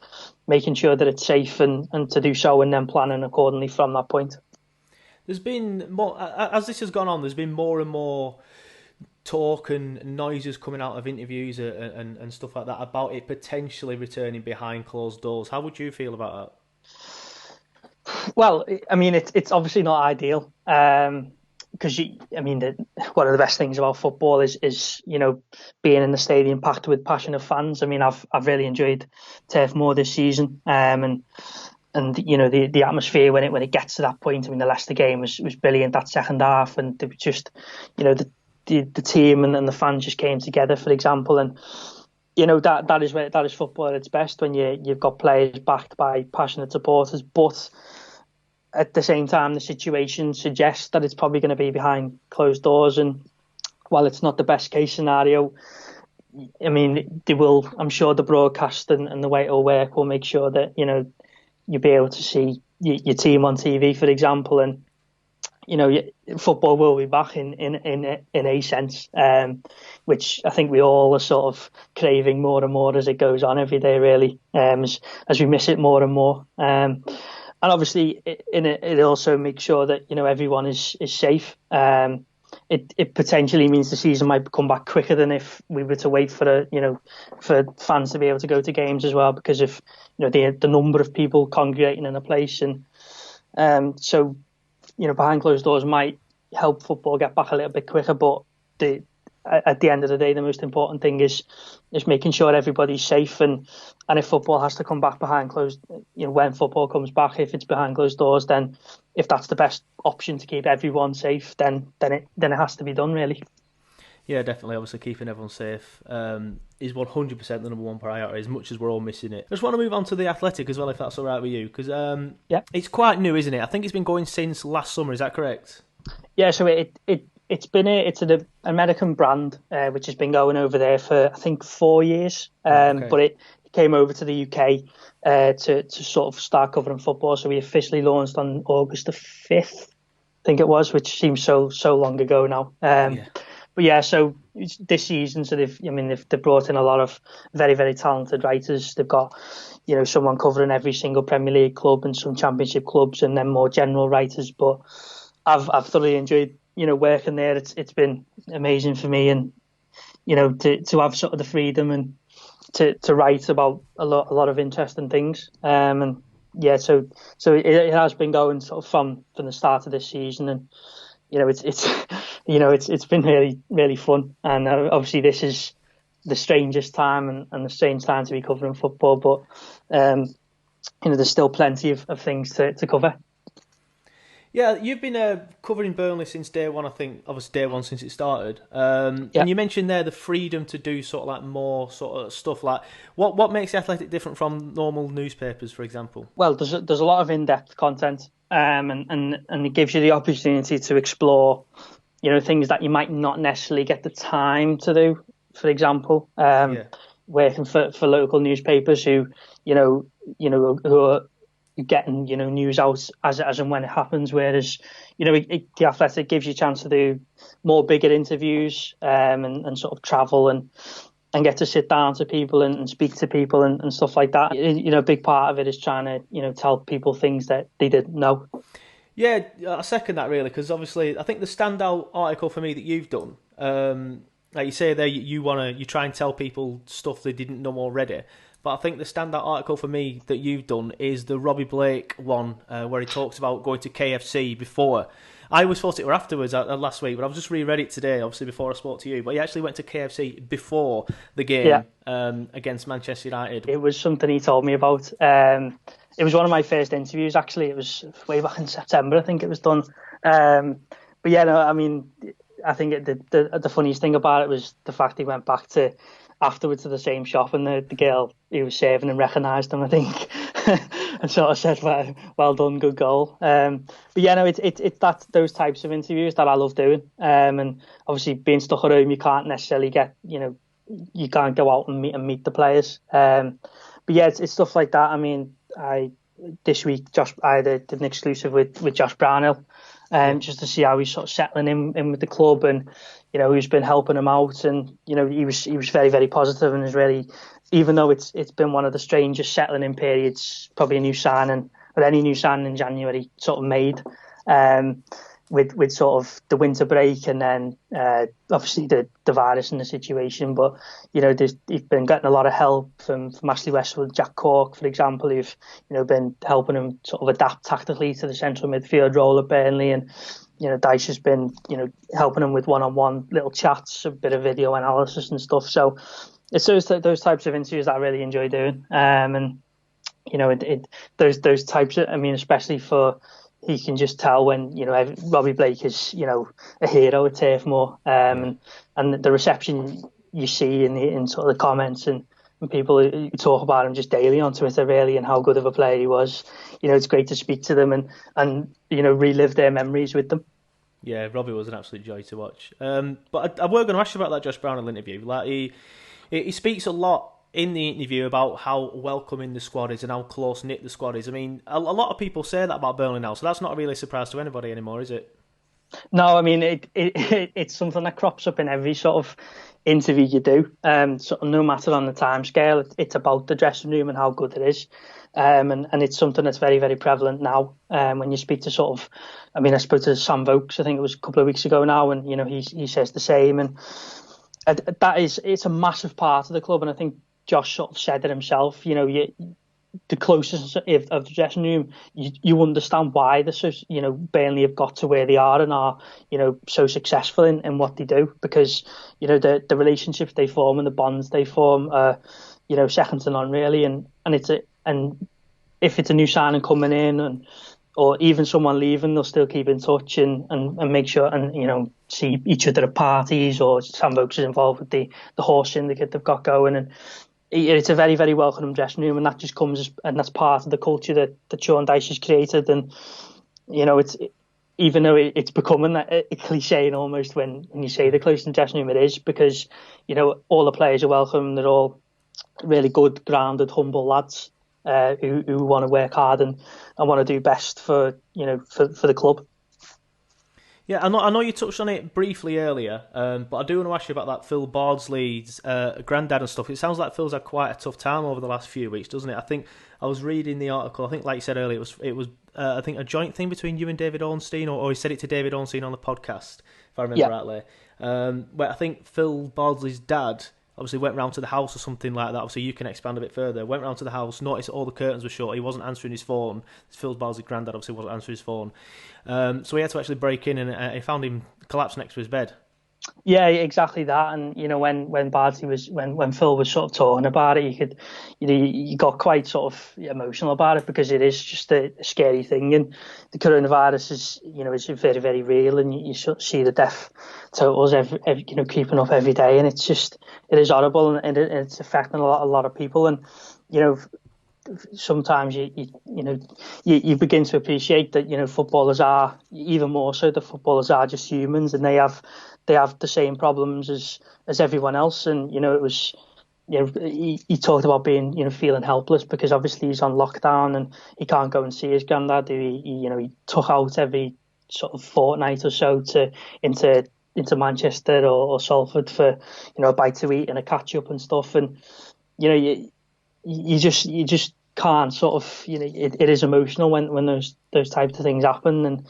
making sure that it's safe and to do so, and then planning accordingly from that point. There's been more, as this has gone on, there's been more and more talk and noises coming out of interviews and stuff like that about it potentially returning behind closed doors. How would you feel about that? Well, I mean, it's obviously not ideal, because one of the best things about football is being in the stadium packed with passionate fans. I mean, I've really enjoyed Turf Moor this season, and the atmosphere when it gets to that point. I mean, the Leicester game was brilliant, that second half, and it was just the team and the fans just came together, for example, and that is football at its best, when you've got players backed by passionate supporters. But at the same time, the situation suggests that it's probably going to be behind closed doors. And while it's not the best case scenario, I mean, I'm sure the broadcast and the way it'll work will make sure that you'll be able to see your team on TV, for example, and football will be back in a sense, which I think we all are sort of craving more and more as it goes on every day, really, as we miss it more and more. And obviously, it also makes sure that everyone is safe. it potentially means the season might come back quicker than if we were to wait for for fans to be able to go to games as well, because of the number of people congregating in a place, and so behind closed doors might help football get back a little bit quicker. But at the end of the day, the most important thing is making sure everybody's safe, and if football has to come back behind closed, when football comes back, if it's behind closed doors, then if that's the best option to keep everyone safe, then it has to be done, really. Yeah, definitely. Obviously, keeping everyone safe is 100% the number one priority, as much as we're all missing it. I just want to move on to the Athletic as well, if that's all right with you, because it's quite new, isn't it? I think it's been going since last summer. Is that correct? Yeah, so it's an American brand which has been going over there for, I think, 4 years. But it came over to the UK to sort of start covering football. So we officially launched on August the 5th, I think it was, which seems so long ago now. But yeah, so this season, so they've brought in a lot of very, very talented writers. They've got someone covering every single Premier League club and some Championship clubs, and then more general writers. But I've thoroughly enjoyed working there. It's been amazing for me, and to have sort of the freedom and to write about a lot of interesting things. And yeah, so it has been going sort of from the start of this season, and it's been really, really fun. And obviously this is the strangest time and the strange time to be covering football, but there's still plenty of things to cover. Yeah, you've been covering Burnley since day one, I think, obviously day one since it started. And you mentioned there the freedom to do sort of like more sort of stuff. Like, what makes The Athletic different from normal newspapers, for example? Well, there's a lot of in-depth content, and it gives you the opportunity to explore, things that you might not necessarily get the time to do. For example, working for local newspapers who are getting news out as and when it happens, whereas The Athletic gives you a chance to do more bigger interviews and sort of travel and get to sit down to people and speak to people and stuff like that. A big part of it is trying to tell people things that they didn't know. Yeah, I second that really, because obviously I think the standout article for me that you've done, like you say there, you try and tell people stuff they didn't know already. But I think the standout article for me that you've done is the Robbie Blake one, where he talks about going to KFC before. I always thought it were afterwards last week, but I've just reread it today, obviously before I spoke to you. But he actually went to KFC before the game against Manchester United. It was something he told me about. It was one of my first interviews, actually. It was way back in September, I think it was done. But yeah, no, I mean, I think the funniest thing about it was the fact he went back to afterwards to the same shop, and the girl who was serving him recognised him, I think, and sort of said, well done, good goal. But yeah, no, it's those types of interviews that I love doing. And obviously being stuck at home, you can't necessarily you can't go out and meet the players. But yeah, it's stuff like that. I mean, this week I did an exclusive with Josh Brownhill, just to see how he's sort of settling in with the club, and who's been helping him out, and he was very, very positive, and is really, even though it's been one of the strangest settling in periods, probably a new signing or any new signing in January sort of made, with sort of the winter break, and then obviously the virus and the situation. But he's been getting a lot of help from Ashley Westwood, Jack Cork, for example, who've been helping him sort of adapt tactically to the central midfield role at Burnley, and Dyche has been helping him with one-on-one little chats, a bit of video analysis and stuff. So it's those types of interviews that I really enjoy doing, and those types of, I mean, especially for, he can just tell when Robbie Blake is a hero at Turf Moor, and the reception you see in sort of the comments and people who talk about him just daily on Twitter, really, and how good of a player he was. It's great to speak to them and relive their memories with them. Yeah, Robbie was an absolute joy to watch. But I were going to ask you about that Josh Brownhill interview. Like he speaks a lot in the interview about how welcoming the squad is and how close-knit the squad is. I mean, a lot of people say that about Burnley now, so that's not really a surprise to anybody anymore, is it? No, I mean it's something that crops up in every sort of interview you do. So no matter on the time scale, it's about the dressing room and how good it is. And it's something that's very, very prevalent now. When you speak to sort of, I mean, I spoke to Sam Vokes, I think it was a couple of weeks ago now, and he says the same. And it's a massive part of the club. And I think Josh sort of said it himself. The closest of the dressing room, you understand why Burnley have got to where they are and are so successful in what they do, because the relationships they form and the bonds they form are second to none really, and if it's a new signing coming in or even someone leaving, they'll still keep in touch and make sure and see each other at parties, or Sam Vokes is involved with the horse syndicate they've got going, and it's a very, very welcome dressing room, and that just comes and that's part of the culture that Sean Dyche has created. And it's, even though it's becoming a cliche almost when you say the closest dressing room, it is, because all the players are welcome. They're all really good, grounded, humble lads who want to work hard and want to do best for the club. Yeah, I know you touched on it briefly earlier, but I do want to ask you about that Phil Bardsley's granddad and stuff. It sounds like Phil's had quite a tough time over the last few weeks, doesn't it? I think I was reading the article. I think, like you said earlier, it was I think a joint thing between you and David Ornstein, or he said it to David Ornstein on the podcast, if I remember rightly. Where I think Phil Bardsley's dad obviously went round to the house or something like that. Obviously, you can expand a bit further. Went round to the house, noticed all the curtains were shut. He wasn't answering his phone. Phil Bardsley's granddad obviously wasn't answering his phone. So he had to actually break in, and he found him collapsed next to his bed. Yeah, exactly that. And when Bardsley when Phil was sort of talking about it, you got quite sort of emotional about it, because it is just a scary thing, and the coronavirus is very, very real, and you sort of see the death totals every creeping up every day, and it is horrible, and it's affecting a lot of people. And sometimes you begin to appreciate that footballers are, even more so, the footballers are just humans, and they have the same problems as everyone else. And it was, he talked about being feeling helpless, because obviously he's on lockdown and he can't go and see his granddad. He took out every sort of fortnight or so into Manchester or Salford for a bite to eat and a catch up and stuff. And you just can't sort of, it is emotional when those types of things happen, and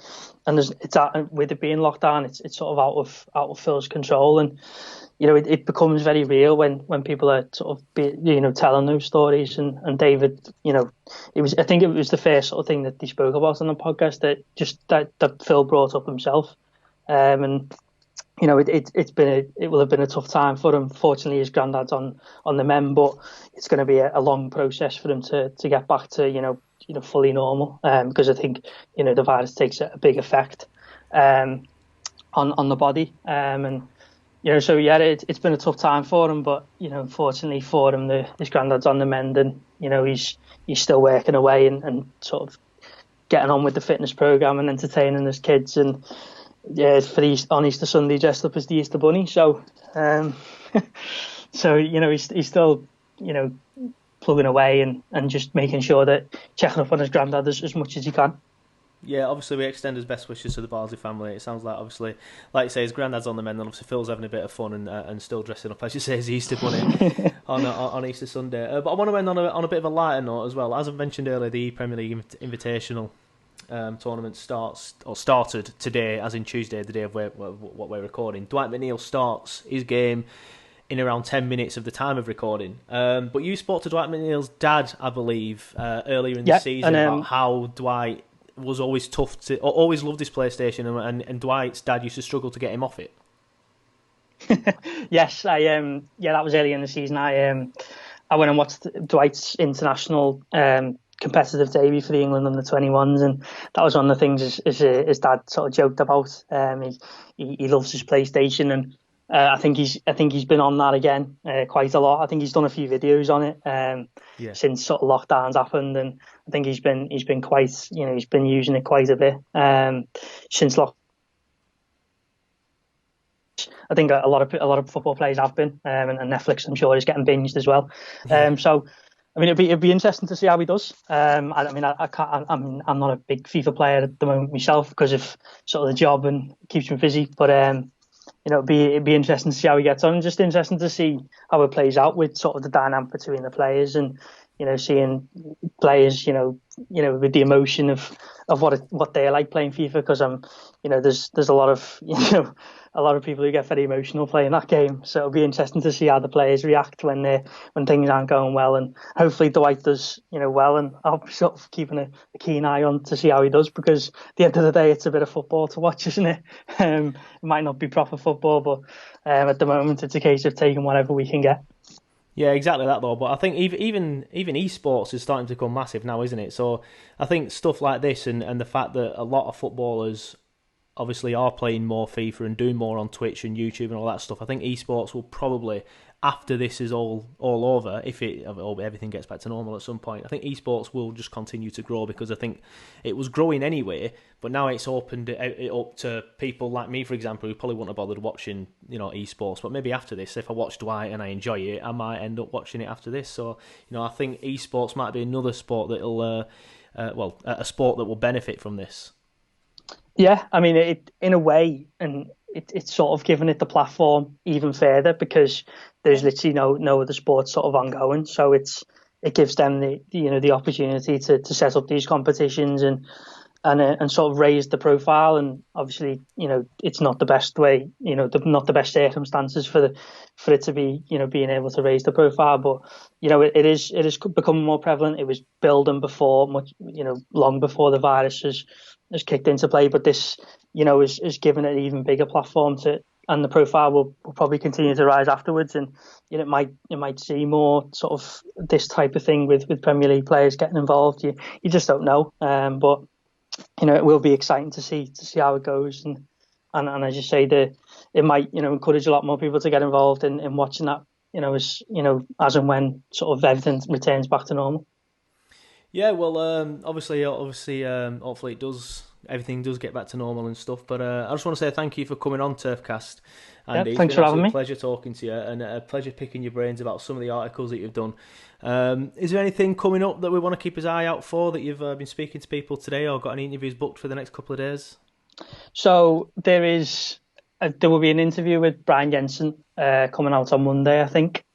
with it being locked down, it's sort of out of Phil's control. And it becomes very real when people are sort of telling those stories. And David, I think it was the first sort of thing that they spoke about on the podcast, that Phil brought up himself. And it will have been a tough time for him. Fortunately, his granddad's on the mend, but it's going to be a long process for him to get back to fully normal, because I think the virus takes a big effect on the body, and it's been a tough time for him. But unfortunately for him, his granddad's on the mend, and he's still working away and sort of getting on with the fitness program and entertaining his kids. And on Easter Sunday dressed up as the Easter Bunny. So, he's still plugging away and just making sure that checking up on his granddad as much as he can. Yeah, obviously we extend his best wishes to the Bardsley family. It sounds like, obviously, like you say, his granddad's on the mend, and obviously Phil's having a bit of fun and still dressing up, as you say, as the Easter Bunny on Easter Sunday. But I want to end on a bit of a lighter note as well. As I mentioned earlier, the ePremierLeague invitational tournament started today, as in Tuesday, the day of what we're recording. Dwight McNeil starts his game in around 10 minutes of the time of recording. But you spoke to Dwight McNeil's dad, I believe, earlier in the season, about how Dwight was always always loved his PlayStation, and Dwight's dad used to struggle to get him off it. Yes, that was early in the season. I went and watched Dwight's international competitive debut for the England under-21s, and that was one of the things his dad sort of joked about. He loves his PlayStation, and I think he's been on that again quite a lot. I think he's done a few videos on it since sort of lockdowns happened, and I think he's been quite, he's been using it quite a bit since lockdown. I think a lot of football players have been, and Netflix, I'm sure, is getting binged as well. So I mean, it'd be interesting to see how he does. I mean, I can't. I'm not a big FIFA player at the moment myself because of sort of the job and keeps me busy. But it'd be interesting to see how he gets on. Just interesting to see how it plays out with sort of the dynamic between the players and seeing players with the emotion of what they're like playing FIFA. Because there's a lot of a lot of people who get very emotional playing that game. So it'll be interesting to see how the players react when things aren't going well. And hopefully Dwight does well. And I'll be sort of keeping a keen eye on to see how he does, because at the end of the day, it's a bit of football to watch, isn't it? It might not be proper football, but at the moment, it's a case of taking whatever we can get. Yeah, exactly that though. But I think even esports is starting to become massive now, isn't it? So I think stuff like this and the fact that a lot of footballers obviously are playing more FIFA and doing more on Twitch and YouTube and all that stuff. I think esports will probably, after this is all over, if everything gets back to normal at some point, I think esports will just continue to grow, because I think it was growing anyway, but now it's opened it up to people like me, for example, who probably wouldn't have bothered watching esports, but maybe after this, if I watch Dwight and I enjoy it, I might end up watching it after this. So I think esports might be another sport that'll a sport that will benefit from this. Yeah, I mean, it in a way, and it's sort of given it the platform even further, because there's literally no other sport sort of ongoing. So it gives them the opportunity to set up these competitions and sort of raise the profile. And obviously, it's not the best way, not the best circumstances for it to be, being able to raise the profile. But it is becoming more prevalent. It was building before, much, long before the virus has kicked into play. But this, is given an even bigger platform and the profile will probably continue to rise afterwards. And it might see more sort of this type of thing with Premier League players getting involved. You just don't know. But it will be exciting to see how it goes. And as you say, it might encourage a lot more people to get involved in watching that. As and when sort of everything returns back to normal. Yeah, well, obviously, hopefully everything does get back to normal and stuff. But I just want to say thank you for coming on Turfcast, Andy. Thanks for having me. It's been a pleasure talking to you, and a pleasure picking your brains about some of the articles that you've done. Is there anything coming up that we want to keep his eye out for, that you've been speaking to people today, or got any interviews booked for the next couple of days? So there will be an interview with Brian Jensen coming out on Monday, I think,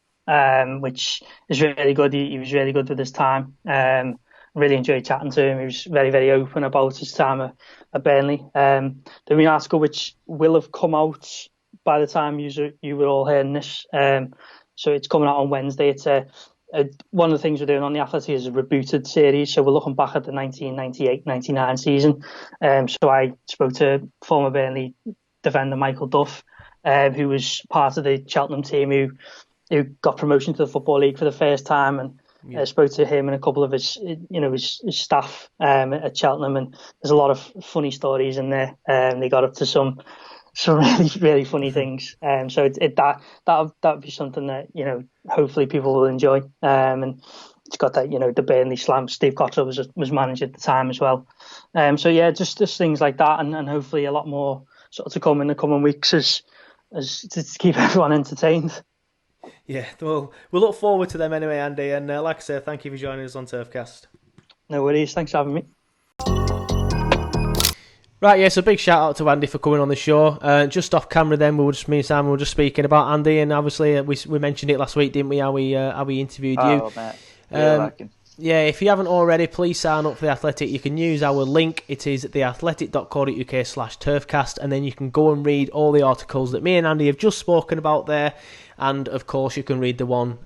which is really good. He was really good with his time. Really enjoyed chatting to him. He was very, very open about his time at Burnley. There'll be an article which will have come out by the time you were all hearing this. So it's coming out on Wednesday. It's one of the things we're doing on The Athletic is a rebooted series. So we're looking back at the 1998-99 season. So I spoke to former Burnley defender Michael Duff, who was part of the Cheltenham team who got promotion to the Football League for the first time, and spoke to him and a couple of his staff at Cheltenham, and there's a lot of funny stories in there. They got up to some really, really funny things. So that'll be something that hopefully people will enjoy. And it's got that the Burnley Slam. Steve Cotter was manager at the time as well. So yeah, just things like that, and hopefully a lot more sort of to come in the coming weeks as to keep everyone entertained. Yeah, well, we look forward to them anyway, Andy. And like I said, thank you for joining us on Turfcast. No worries. Thanks for having me. Right, yeah, so big shout out to Andy for coming on the show. Just off camera then, me and Sam were just speaking about Andy, and obviously we mentioned it last week, didn't we, how we interviewed you. Oh, mate. Really like him. Yeah, if you haven't already, please sign up for The Athletic. You can use our link. It is theathletic.co.uk/turfcast, and then you can go and read all the articles that me and Andy have just spoken about there. And, of course, you can read the one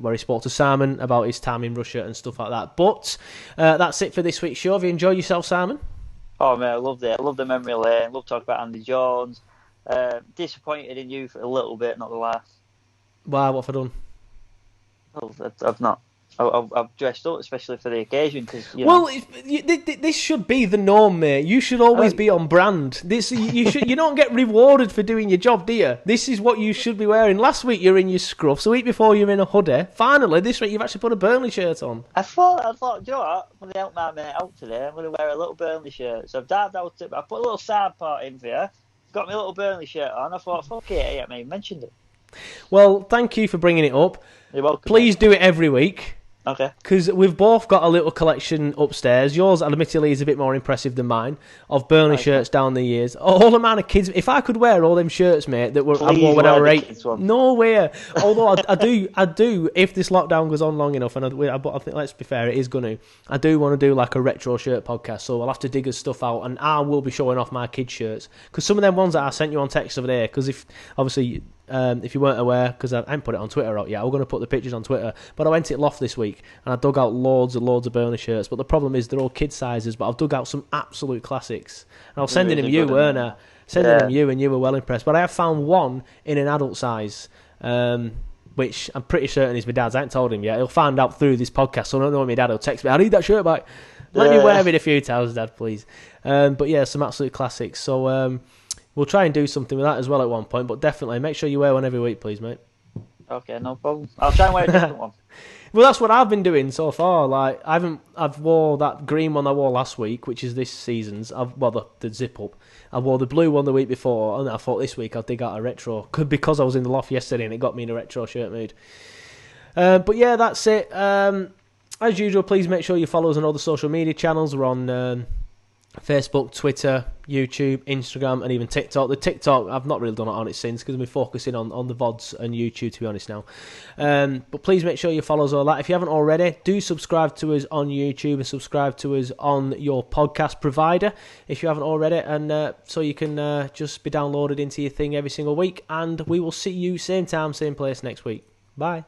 where he spoke to Simon about his time in Russia and stuff like that. But that's it for this week's show. Have you enjoyed yourself, Simon? Oh, man, I loved it. I loved the memory lane. Loved talking about Andy Jones. Disappointed in you for a little bit, not the last. Why? What have I done? Well, I've not. I've dressed up, especially for the occasion. Well, this should be the norm, mate. You should always be on brand. You don't get rewarded for doing your job, do you? This is what you should be wearing. Last week you're in your scruffs. The week before you're in a hoodie. Finally, this week you've actually put a Burnley shirt on. I thought, do you know what? I'm going to help my mate out today. I'm going to wear a little Burnley shirt. So I've dived out it, but I put a little side part in for you. Got my little Burnley shirt on. I thought, fuck it, I haven't even mentioned it. Well, thank you for bringing it up. You're welcome. Please do it every week. Okay. Because we've both got a little collection upstairs. Yours, admittedly, is a bit more impressive than mine, of Burnley shirts down the years. All amount of kids. If I could wear all them shirts, mate, that I wore when I was 8, no way. Although I do. If this lockdown goes on long enough, and I think, let's be fair, it is going to. I do want to do like a retro shirt podcast, so I'll have to dig his stuff out, and I will be showing off my kids' shirts. Because some of them ones that I sent you on text over there, because if you weren't aware, because I haven't put it on Twitter out yet, I'm going to put the pictures on Twitter, but I went to Loft this week and I dug out loads of Burnley shirts, but the problem is they're all kid sizes, but I've dug out some absolute classics, and I was sending them you, weren't I? Sending them you, and you were well impressed, but I have found one in an adult size, which I'm pretty certain is my dad's. I haven't told him yet. He'll find out through this podcast, so I don't know when my dad will text me, I need that shirt back. Let me wear it a few times, Dad, please. But yeah, some absolute classics, so we'll try and do something with that as well at one point, but definitely make sure you wear one every week, please, mate. Okay, no problem. I'll try and wear a different one. Well, that's what I've been doing so far. Like, I've wore that green one I wore last week, which is this season's. The zip up. I wore the blue one the week before, and I thought this week I'll dig out a retro because I was in the loft yesterday and it got me in a retro shirt mood. But yeah, that's it. As usual, please make sure you follow us on all the social media channels. We're on Facebook, Twitter, YouTube, Instagram, and even TikTok. The TikTok, I've not really done it on it since because we're focusing on the VODs and YouTube, to be honest, now. But please make sure you follow us all that. If you haven't already, do subscribe to us on YouTube and subscribe to us on your podcast provider if you haven't already, and so you can just be downloaded into your thing every single week. And we will see you same time, same place next week. Bye.